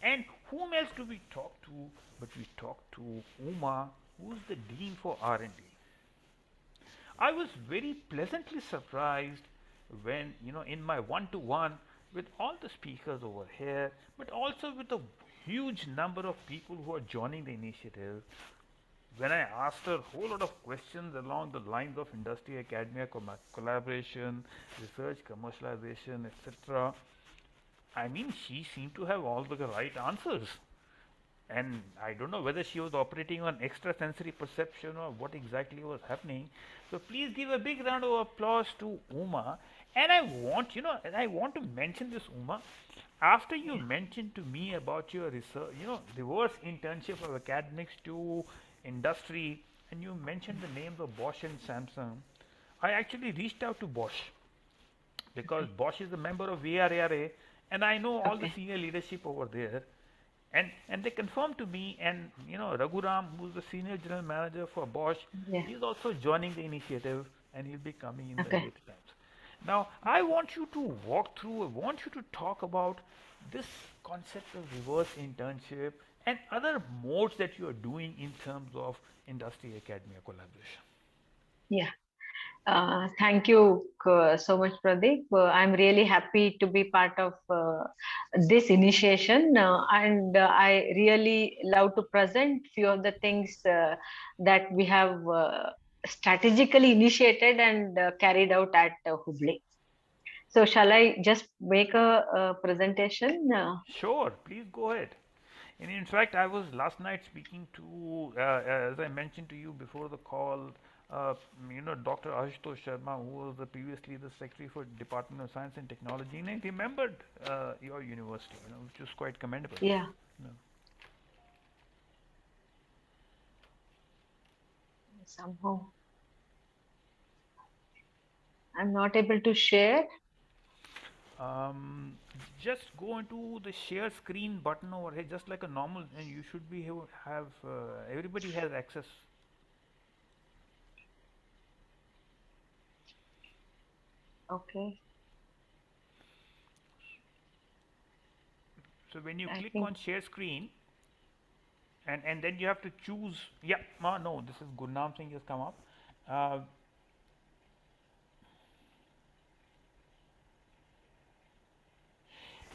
And whom else do we talk to? But we talk to Uma, who is the Dean for R&D. I was very pleasantly surprised when, in my one-to-one with all the speakers over here, but also with the huge number of people who are joining the initiative, when I asked her a whole lot of questions along the lines of industry academia collaboration, research, commercialization, etc. I mean, she seemed to have all the right answers. And I don't know whether she was operating on extrasensory perception or what exactly was happening. So please give a big round of applause to Uma. And I want to mention this, Uma. After you mentioned to me about your research, reverse internship of academics to industry, and you mentioned the names of Bosch and Samsung, I actually reached out to Bosch because Bosch is a member of VRARA, and I know all the senior leadership over there. And they confirmed to me, and Raghuram, who's the senior general manager for Bosch, he's also joining the initiative, and he'll be coming in the later times. Now, I want you to talk about this concept of reverse internship and other modes that you are doing in terms of industry academia collaboration. Yeah. Thank you so much, Pradeep. I'm really happy to be part of this initiation, and I really love to present few of the things that we have strategically initiated and carried out at Hubli. So shall I just make a presentation? Sure, please go ahead. And in fact, I was last night speaking to, as I mentioned to you before the call, Dr. Ashutosh Sharma, who was previously the Secretary for Department of Science and Technology, and he remembered your university, which was quite commendable. Yeah. Somehow I'm not able to share. Just go into the share screen button over here, just like a normal, and you should be have everybody has access. Okay. So when you click on share screen, and then you have to choose. Yeah, no, this is Gurnam Singh has come up.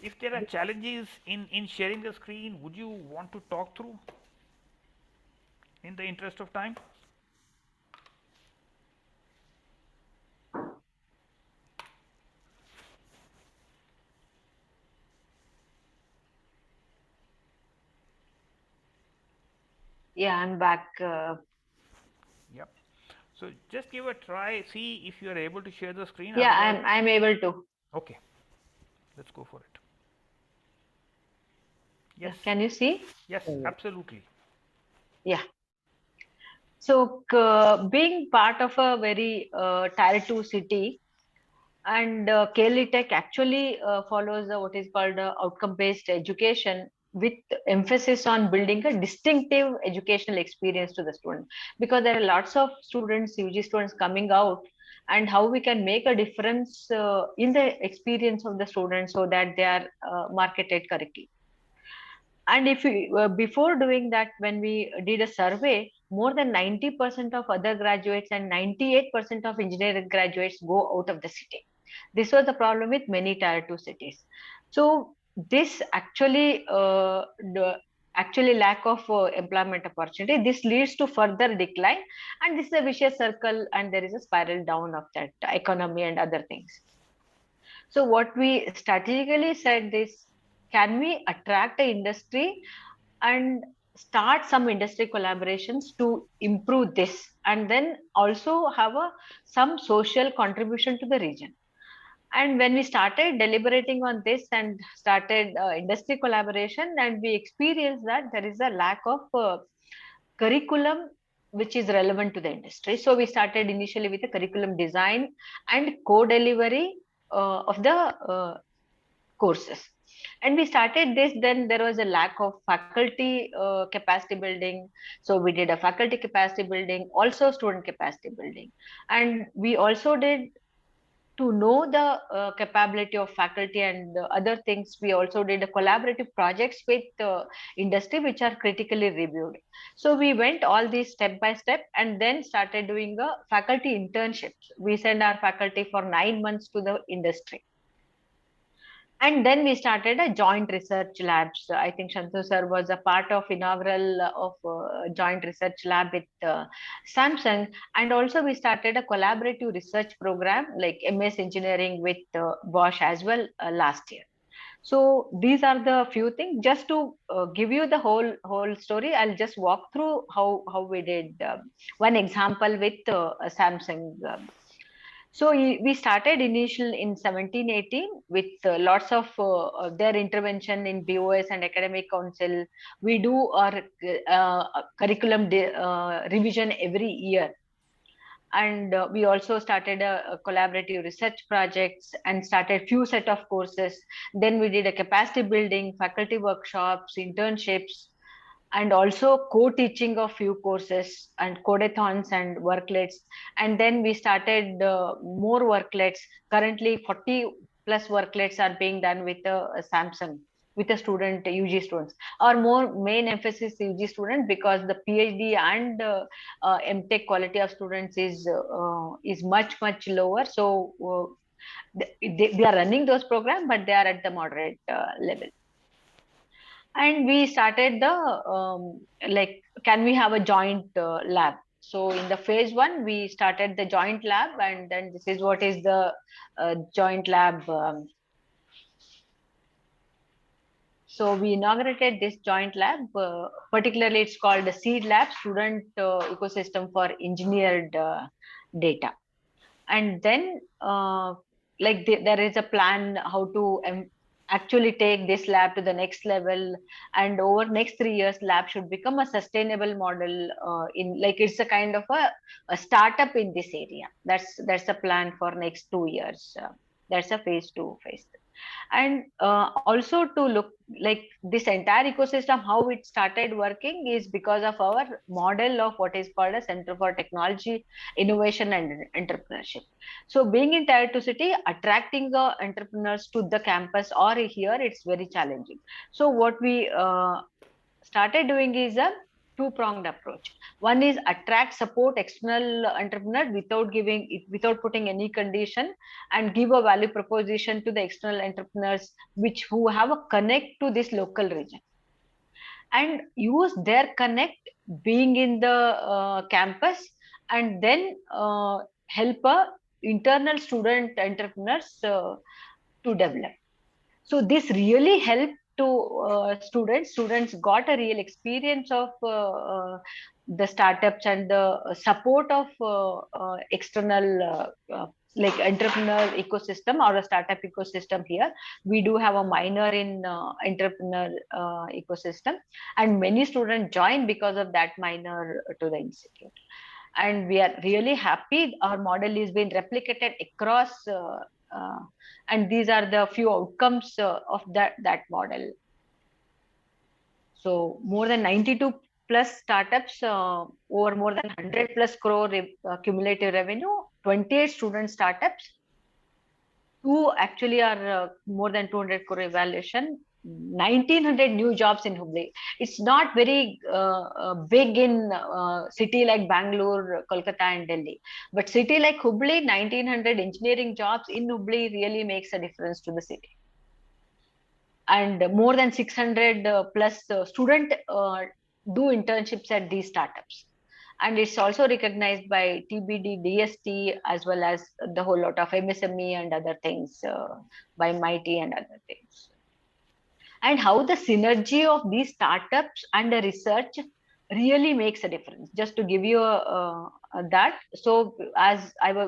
If there are challenges in sharing the screen, would you want to talk through in the interest of time? Yeah, I'm back. Yep. So just give a try. See if you are able to share the screen. Yeah, I'm able to. Okay. Let's go for it. Yes. Can you see? Yes, absolutely. Yeah. So being part of a very tier 2 city, and Tech actually follows what is called outcome-based education, with emphasis on building a distinctive educational experience to the student, because there are lots of students, UG students coming out, and how we can make a difference in the experience of the students so that they are marketed correctly. And if we, before doing that, when we did a survey, more than 90% of other graduates and 98% of engineering graduates go out of the city. This was the problem with many tier 2 cities. So this actually lack of employment opportunity, this leads to further decline, and this is a vicious circle, and there is a spiral down of that economy and other things. So what we strategically said this, can we attract the industry and start some industry collaborations to improve this, and then also have some social contribution to the region. And when we started deliberating on this and started industry collaboration, and we experienced that there is a lack of curriculum which is relevant to the industry. So we started initially with the curriculum design and co-delivery of the courses. And we started this, then there was a lack of faculty capacity building. So we did a faculty capacity building, also student capacity building. And we also did, to know the capability of faculty and other things, we also did a collaborative projects with industry which are critically reviewed. So we went all these step by step, and then started doing a faculty internships. We send our faculty for 9 months to the industry. And then we started a joint research labs. I think Shantu sir was a part of inaugural of joint research lab with Samsung. And also we started a collaborative research program like MS Engineering with Bosch as well last year. So these are the few things. Just to give you the whole story, I'll just walk through how we did one example with Samsung. So we started initial in 17-18 with lots of their intervention in BOS and academic council. We do our curriculum revision every year. And we also started a collaborative research projects and started few set of courses. Then we did a capacity building, faculty workshops, internships, and also co-teaching of few courses and codeathons and worklets. And then we started more worklets. Currently 40 plus worklets are being done with Samsung, with the student, UG students. Our more main emphasis is UG student, because the PhD and MTech quality of students is much lower. So they are running those programs, but they are at the moderate level. And we started the like, can we have a joint lab? So in the phase 1, we started the joint lab, and then this is what is the joint lab. So we inaugurated this joint lab, particularly it's called the Seed Lab, Student Ecosystem for Engineered Data. And then there is a plan how to actually take this lab to the next level, and over next 3 years lab should become a sustainable model in, like, it's a kind of a startup in this area. That's a plan for next 2 years. That's a phase 2 phase. And also to look like this entire ecosystem, how it started working is because of our model of what is called a Center for Technology, Innovation and Entrepreneurship. So being in Tier 2 city, attracting the entrepreneurs to the campus or here, it's very challenging. So what we started doing is a two-pronged approach. One is attract, support external entrepreneur without putting any condition, and give a value proposition to the external entrepreneurs who have a connect to this local region, and use their connect being in the campus, and then help internal student entrepreneurs to develop. So this really helped to students got a real experience of the startups and the support of external like entrepreneur ecosystem or a startup ecosystem here. We do have a minor in entrepreneur ecosystem, and many students join because of that minor to the institute. And we are really happy. Our model is being replicated across and these are the few outcomes of that model. So more than 92 plus startups, over more than 100 plus crore cumulative revenue, 28 student startups, 2 actually are more than 200 crore evaluation, 1900 new jobs in Hubli. It's not very big in city like Bangalore, Kolkata and Delhi, but city like Hubli, 1900 engineering jobs in Hubli really makes a difference to the city. And more than 600 plus student do internships at these startups. And it's also recognized by TBD, DST, as well as the whole lot of MSME and other things by MIT and other things. and how the synergy of these startups and the research really makes a difference. Just to give you that, so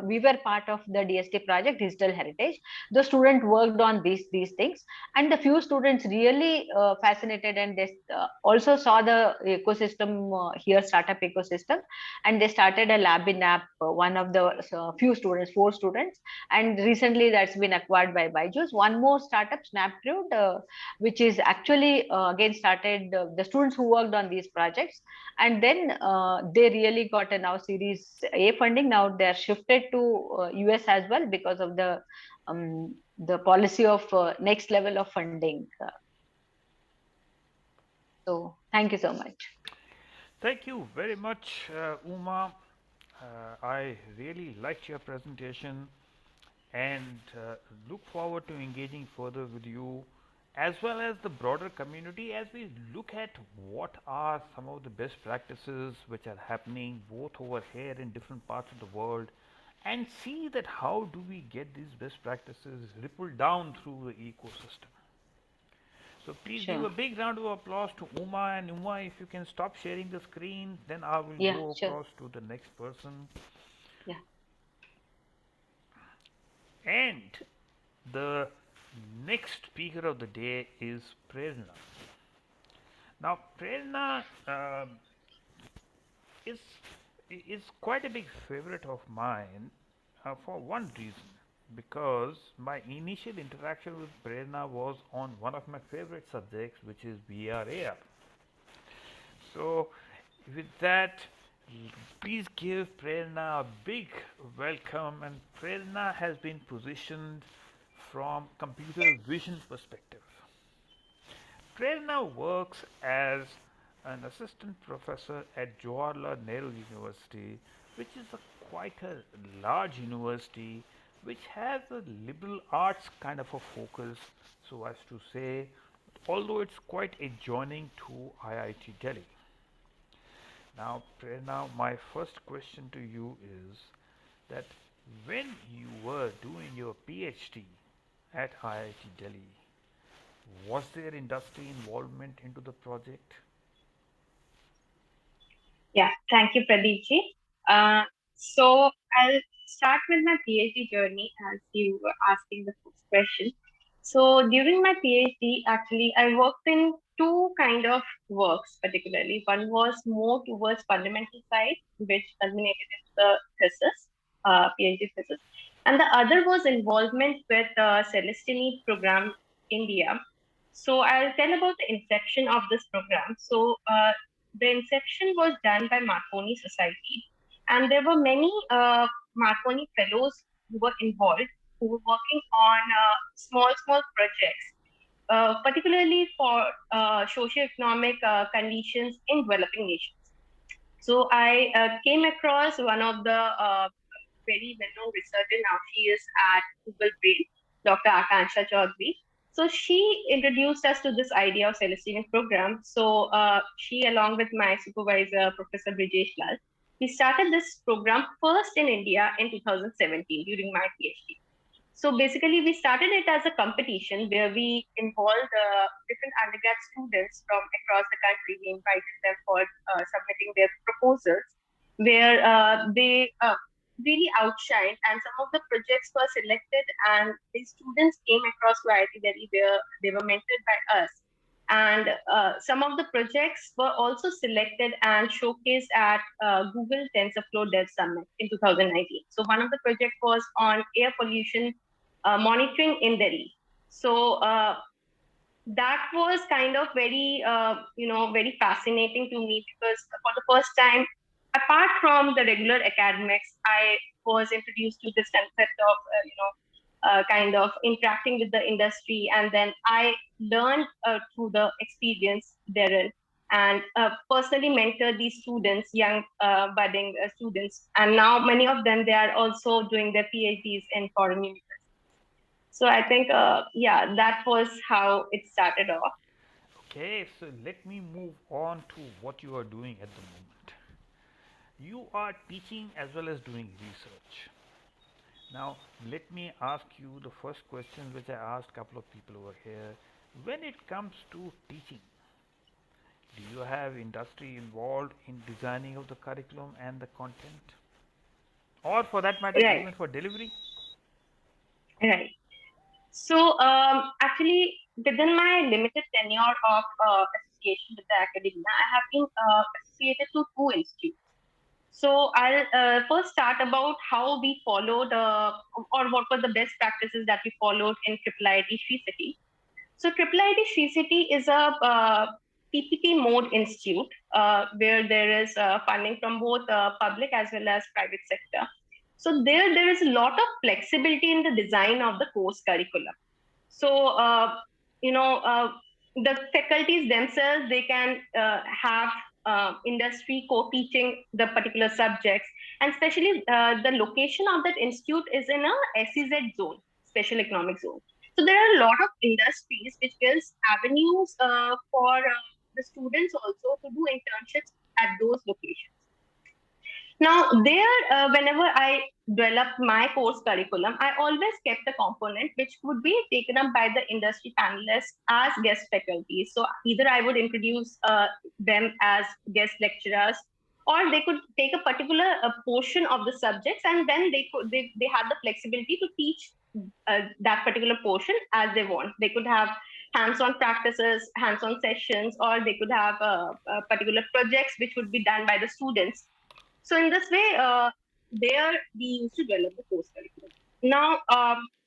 we were part of the DST project, Digital Heritage. The student worked on these things, and the few students really fascinated, and they also saw the ecosystem here, startup ecosystem, and they started a lab in app. One of the few students, 4 students, and recently that's been acquired by Byju's. One more startup, Snapcrude, which is actually again started the students who worked on these projects, and then they really got a now Series A funding. Now they're shifted to US as well because of the policy of next level of funding. So thank you so much. Thank you very much, Uma. I really liked your presentation and look forward to engaging further with you as well as the broader community as we look at what are some of the best practices which are happening both over here in different parts of the world and see that how do we get these best practices rippled down through the ecosystem. So please give Sure. a big round of applause to Uma, and Uma, if you can stop sharing the screen, then I will Yeah, go sure. across to the next person. Yeah. And the next speaker of the day is Prerna. Now, Prerna is is quite a big favorite of mine for one reason. Because my initial interaction with Prerna was on one of my favorite subjects, which is VRAR. So, with that, please give Prerna a big welcome. And Prerna has been positioned from computer vision perspective. Prerna works as an assistant professor at Jawaharlal Nehru University, which is quite a large university which has a liberal arts kind of a focus, so as to say, although it's quite adjoining to IIT Delhi. Now, Prerna, my first question to you is that when you were doing your PhD at IIT Delhi, was there industry involvement into the project? Yeah, thank you, Pradeep ji. So I'll start with my PhD journey as you were asking the first question. So during my PhD, actually, I worked in two kind of works particularly. One was more towards fundamental side, which culminated in the thesis, PhD thesis, and the other was involvement with Celestini program India. So I'll tell about the inception of this program. So the inception was done by Marconi Society, and there were many Marconi fellows who were involved, who were working on small projects, particularly for socioeconomic conditions in developing nations. So I came across one of the very well-known researcher. Now she is at Google Brain, Dr. Akansha Chaudhary. So she introduced us to this idea of Celestinian program. So she, along with my supervisor, Professor Brijesh Lal, we started this program first in India in 2017 during my PhD. So basically, we started it as a competition where we involved different undergrad students from across the country. We invited them for submitting their proposals, where they really outshined, and some of the projects were selected, and the students came across to IIT Delhi where they were mentored by us. And some of the projects were also selected and showcased at Google TensorFlow Dev Summit in 2019. So one of the projects was on air pollution monitoring in Delhi. So that was kind of very, very fascinating to me, because for the first time, apart from the regular academics, I was introduced to this concept of, kind of interacting with the industry. And then I learned through the experience therein, and personally mentor these students, young budding students. And now many of them, they are also doing their PhDs in foreign universities. So I think, that was how it started off. Okay, so let me move on to what you are doing at the moment. You are teaching as well as doing research. Now, let me ask you the first question which I asked a couple of people over here. When it comes to teaching, do you have industry involved in designing of the curriculum and the content? Or for that matter, Right, even for delivery? right. So actually, within my limited tenure of association with the academia, I have been associated to two institutes. So I'll first start about how we followed or what were the best practices that we followed in IIIT Sri City. So IIIT Sri City is a PPP mode institute where there is funding from both public as well as private sector. So there is a lot of flexibility in the design of the course curriculum. So you know the faculties themselves, they can have industry co-teaching the particular subjects, and especially the location of that institute is in a SEZ zone, special economic zone. So there are a lot of industries which gives avenues for the students also to do internships at those locations. Now, there, whenever I developed my course curriculum, I always kept a component which would be taken up by the industry panelists as guest faculty. So either I would introduce them as guest lecturers, or they could take a particular portion of the subjects, and then they had the flexibility to teach that particular portion as they want. They could have hands-on practices, hands-on sessions, or they could have particular projects which would be done by the students. So in this way, there we used to develop the course curriculum. Now,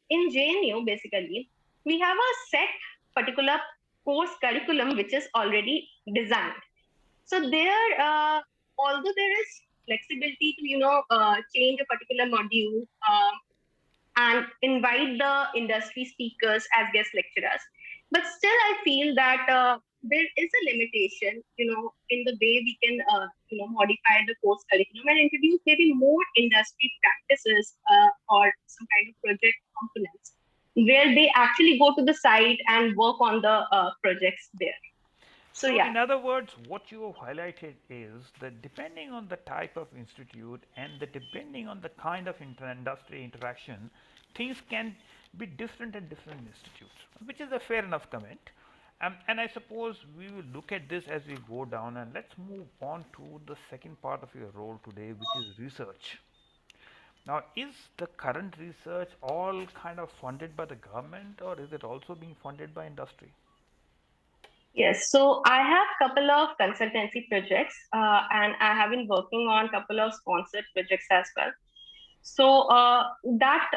in JNU, basically, we have a set particular course curriculum which is already designed. So there, although there is flexibility to change a particular module and invite the industry speakers as guest lecturers, but still I feel that there is a limitation, in the way we can, modify the course curriculum and introduce maybe more industry practices or some kind of project components where they actually go to the site and work on the projects there. So yeah. In other words, what you have highlighted is that depending on the type of institute and depending on the kind of industry interaction, things can be different at different institutes, which is a fair enough comment. And I suppose we will look at this as we go down, and let's move on to the second part of your role today, which is research. Now, is the current research all kind of funded by the government, or is it also being funded by industry? Yes, so I have a couple of consultancy projects and I have been working on a couple of sponsored projects as well. So that,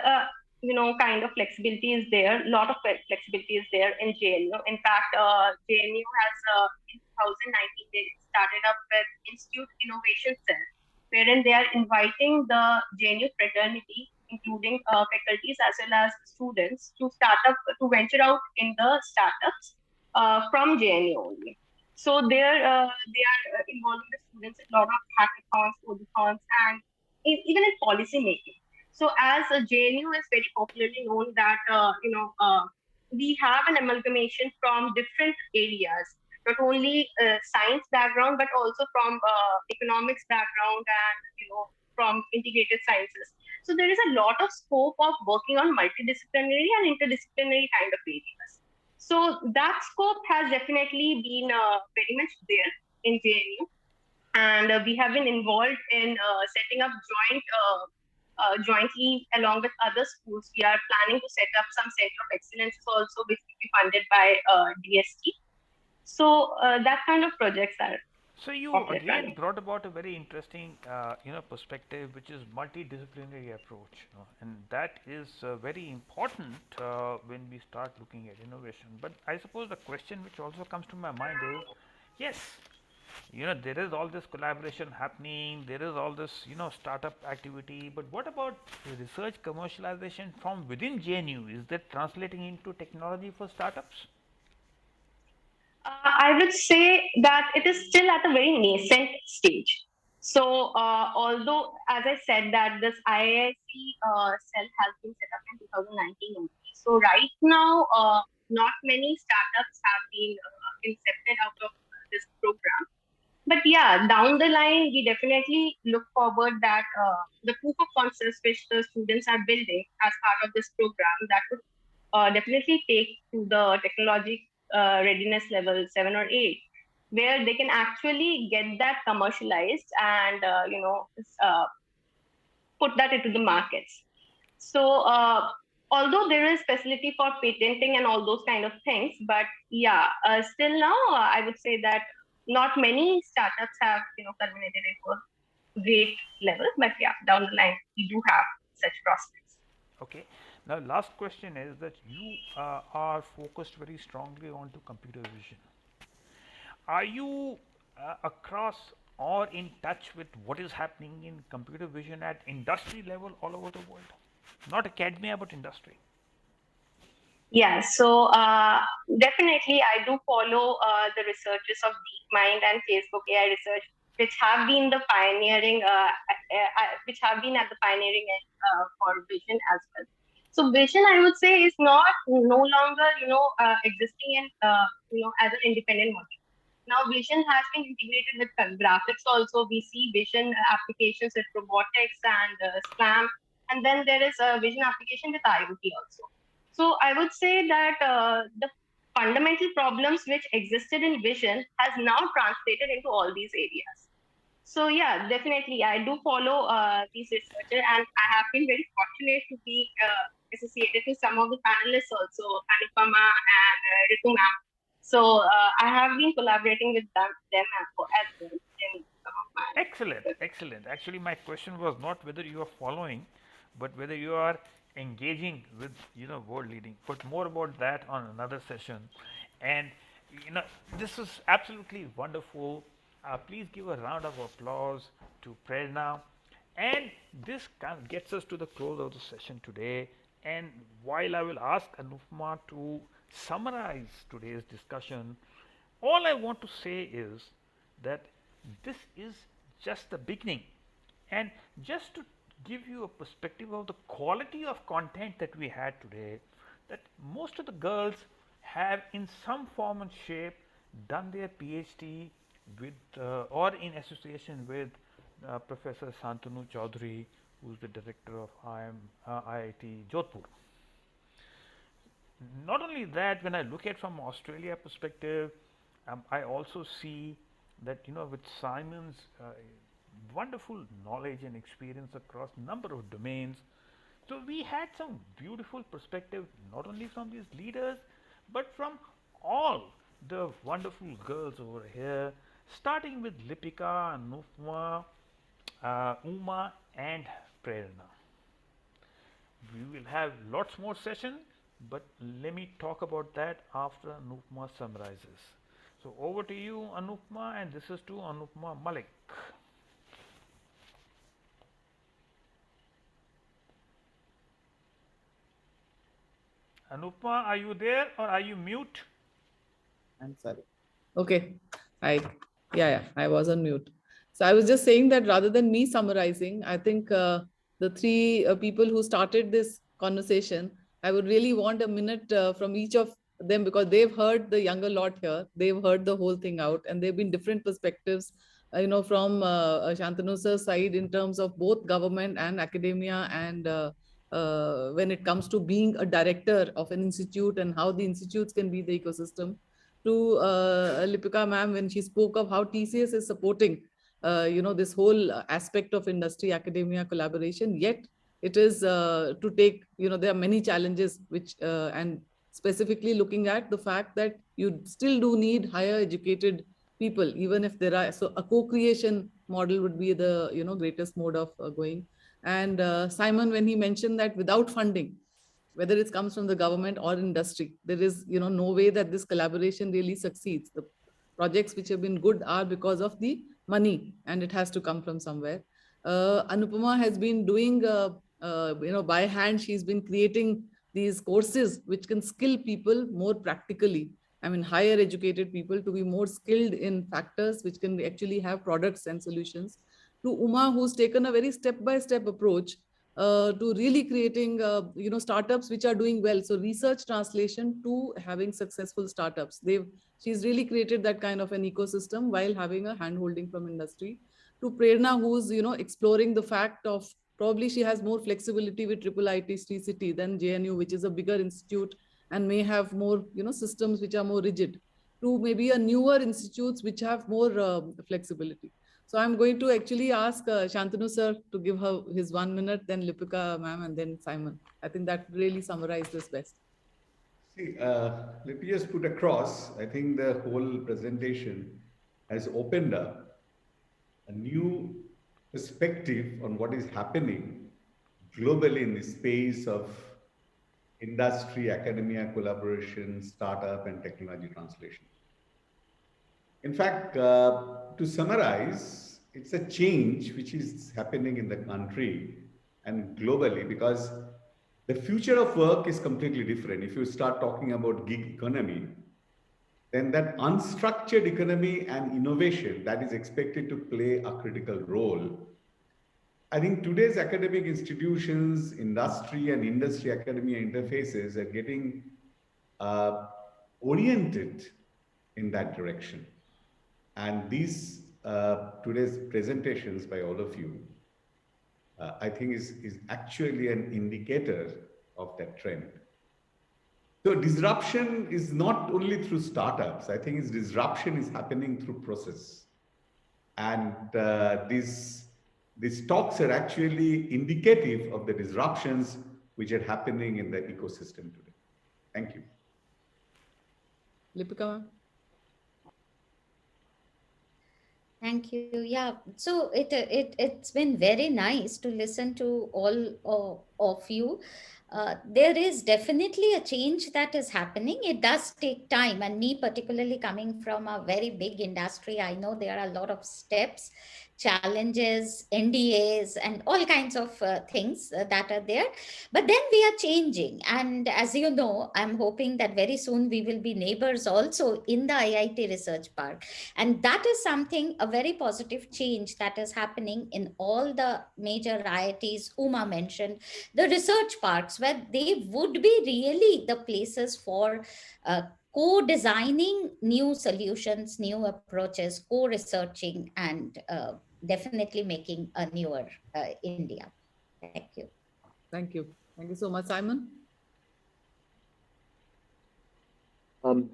kind of flexibility is there. A lot of flexibility is there in JNU. In fact, JNU has, in 2019, they started up with Institute Innovation Cell, wherein they are inviting the JNU fraternity, including faculties as well as students, to venture out in the startups from JNU only. So there, they are involving the students in a lot of hackathons, codeathons, and even in policy making. So as JNU is very popularly known that, we have an amalgamation from different areas, not only science background, but also from economics background and, from integrated sciences. So there is a lot of scope of working on multidisciplinary and interdisciplinary kind of areas. So that scope has definitely been very much there in JNU. And we have been involved in setting up jointly along with other schools. We are planning to set up some center of excellence also, which will be funded by DST. So that kind of projects are. So you again brought about a very interesting, perspective, which is multidisciplinary approach, and that is very important when we start looking at innovation. But I suppose the question which also comes to my mind is, yes, there is all this collaboration happening, there is all this, startup activity, but what about research commercialization from within JNU? Is that translating into technology for startups? I would say that it is still at a very nascent stage. So, although, as I said, that this IAC cell has been set up in 2019 only. So, right now, not many startups have been incepted out of this program. But yeah, down the line, we definitely look forward that the proof of concepts which the students are building as part of this program, that would definitely take to the readiness level 7 or 8, where they can actually get that commercialized and put that into the markets. So although there is facility for patenting and all those kind of things, but yeah, still now I would say that not many startups have culminated into a great level. But yeah, down the line we do have such prospects. Okay. Now, last question is that you are focused very strongly onto computer vision. Are you across or in touch with what is happening in computer vision at industry level all over the world? Not academia, but industry. Yeah, so definitely I do follow the researchers of DeepMind and Facebook AI Research, which have been the pioneering, which have been at the pioneering end for vision as well. So vision, I would say, is no longer existing in as an independent module. Now vision has been integrated with graphics also. We see vision applications with robotics and SLAM, and then there is a vision application with IoT also. So I would say that the fundamental problems which existed in vision has now translated into all these areas. So yeah, definitely I do follow these researchers, and I have been very fortunate to be associated with some of the panelists also, Anupama and Ritu ma'am. So I have been collaborating with them as well in some of my Excellent, excellent. Actually, my question was not whether you are following, but whether you are engaging with world leading. But more about that on another session. And this is absolutely wonderful. Please give a round of applause to Prerna. And this kind of gets us to the close of the session today. And while I will ask Anupma to summarize today's discussion, all I want to say is that this is just the beginning. And just to give you a perspective of the quality of content that we had today, that most of the girls have in some form and shape done their PhD with or in association with Professor Santanu Chaudhary, who is the director of IIT Jodhpur. Not only that, when I look at from Australia perspective, I also see that with Simon's wonderful knowledge and experience across number of domains, so we had some beautiful perspective not only from these leaders but from all the wonderful girls over here, starting with Lipika, Nufma, Uma, and Prerna. We will have lots more session, but let me talk about that after Anupma summarizes. So over to you, Anupma, and this is to Anupma Malik. Anupma, are you there or are you mute? I'm sorry. Okay. Yeah, I was on mute. So I was just saying that rather than me summarizing, I think the three people who started this conversation, I would really want a minute from each of them, because they've heard the younger lot here. They've heard the whole thing out, and they've been different perspectives, from Shantanu sir's side in terms of both government and academia, and when it comes to being a director of an institute and how the institutes can be the ecosystem, to Lipika ma'am when she spoke of how TCS is supporting, this whole aspect of industry academia collaboration. Yet it is to take, there are many challenges which and specifically looking at the fact that you still do need higher educated people, even if there are. So a co-creation model would be the greatest mode of going. And Simon, when he mentioned that without funding, whether it comes from the government or industry, there is no way that this collaboration really succeeds. The projects which have been good are because of the money, and it has to come from somewhere. Anupama has been doing by hand. She's been creating these courses which can skill people more practically. I mean, higher educated people to be more skilled in factors which can actually have products and solutions. To Uma, who's taken a very step-by-step approach to really creating startups which are doing well. So research translation to having successful startups. She's really created that kind of an ecosystem while having a hand-holding from industry. To Prerna, who's exploring the fact of probably she has more flexibility with IIIT Sri City than JNU, which is a bigger institute and may have more, systems which are more rigid, to maybe a newer institutes which have more flexibility. So I'm going to actually ask Shantanu sir to give her his 1 minute, then Lipika ma'am, and then Simon. I think that really summarizes this best. See, let me just put across, I think the whole presentation has opened up a new perspective on what is happening globally in the space of industry, academia, collaboration, startup, and technology translation. In fact, to summarize, it's a change which is happening in the country and globally, because the future of work is completely different. If you start talking about gig economy, then that unstructured economy and innovation that is expected to play a critical role. I think today's academic institutions, industry and industry academia interfaces are getting uh, oriented in that direction. And these today's presentations by all of you, I think is actually an indicator of that trend. So disruption is not only through startups. I think disruption is happening through process. And these talks are actually indicative of the disruptions which are happening in the ecosystem today. Thank you. Lipika ma'am. Thank you. Yeah. So it's been very nice to listen to all of you. There is definitely a change that is happening. It does take time, and me particularly coming from a very big industry, I know there are a lot of steps, challenges, NDAs, and all kinds of things that are there. But then we are changing, and as you know, I'm hoping that very soon we will be neighbors also in the IIT Research Park, and that is something, a very positive change that is happening in all the major IITs. Uma mentioned the research parks, where they would be really the places for co-designing new solutions, new approaches, co-researching, and definitely making a newer India. Thank you. Thank you. Thank you so much, Simon.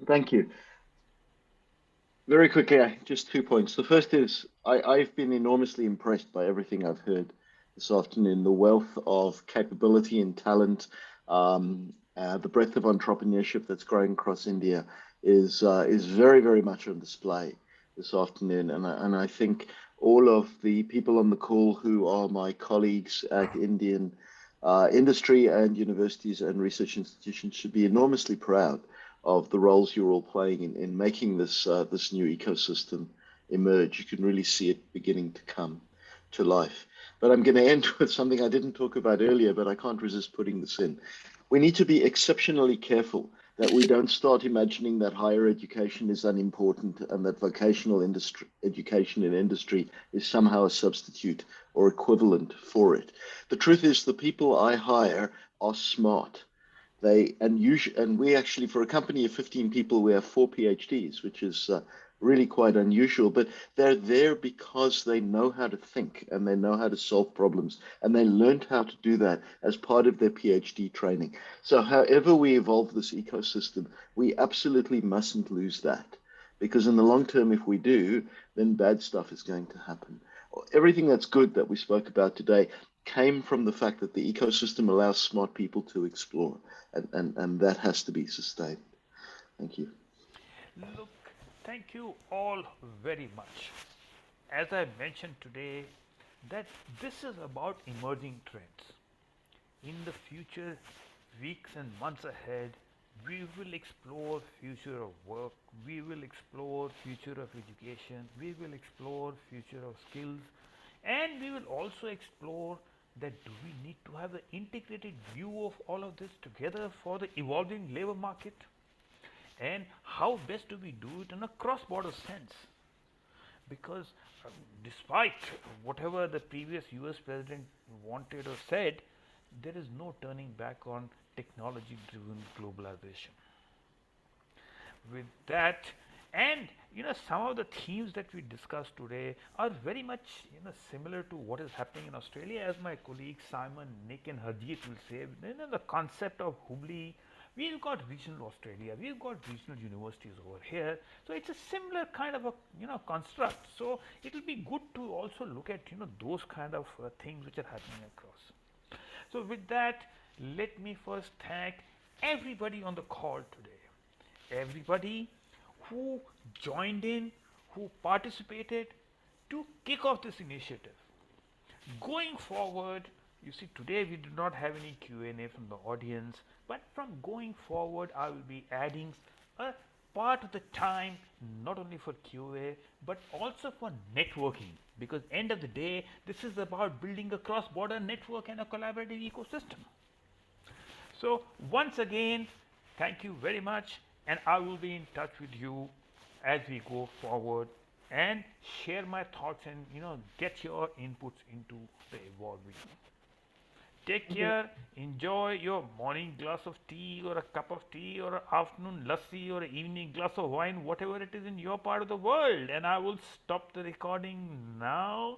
Thank you. Very quickly, just 2 points. The first is I've been enormously impressed by everything I've heard this afternoon. The wealth of capability and talent, the breadth of entrepreneurship that's growing across India is very, very much on display this afternoon. And I think all of the people on the call who are my colleagues at Indian industry and universities and research institutions should be enormously proud of the roles you're all playing in making this this new ecosystem emerge. You can really see it beginning to come to life. But I'm going to end with something I didn't talk about earlier, but I can't resist putting this in. We need to be exceptionally careful that we don't start imagining that higher education is unimportant and that vocational education in industry is somehow a substitute or equivalent for it. The truth is the people I hire are smart. And we actually, for a company of 15 people, we have 4 PhDs, which is really quite unusual. But they're there because they know how to think and they know how to solve problems, and they learned how to do that as part of their PhD training. So, however we evolve this ecosystem, we absolutely mustn't lose that, because in the long term, if we do, then bad stuff is going to happen. Everything that's good that we spoke about today came from the fact that the ecosystem allows smart people to explore, and that has to be sustained. Thank you. Look, thank you all very much. As I mentioned today, that this is about emerging trends. In the future, weeks and months ahead, we will explore future of work, we will explore future of education, we will explore future of skills, and we will also explore that do we need to have an integrated view of all of this together for the evolving labor market, and how best do we do it in a cross-border sense. Because despite whatever the previous US president wanted or said, there is no turning back on technology driven globalization. With that, and some of the themes that we discussed today are very much similar to what is happening in Australia, as my colleagues Simon, Nick, and Harjeet will say. The concept of Hubli We've got regional Australia, we've got regional universities over here. So it's a similar kind of a construct. So it will be good to also look at those kind of things which are happening across. So with that, let me first thank everybody on the call today. Everybody who joined in, who participated to kick off this initiative. Going forward, you see today we do not have any Q&A from the audience, but from going forward I will be adding a part of the time not only for QA but also for networking, because end of the day this is about building a cross-border network and a collaborative ecosystem. So once again, thank you very much, and I will be in touch with you as we go forward and share my thoughts and get your inputs into the evolving. Take care, enjoy your morning glass of tea or a cup of tea or an afternoon lassi or an evening glass of wine, whatever it is in your part of the world. And I will stop the recording now.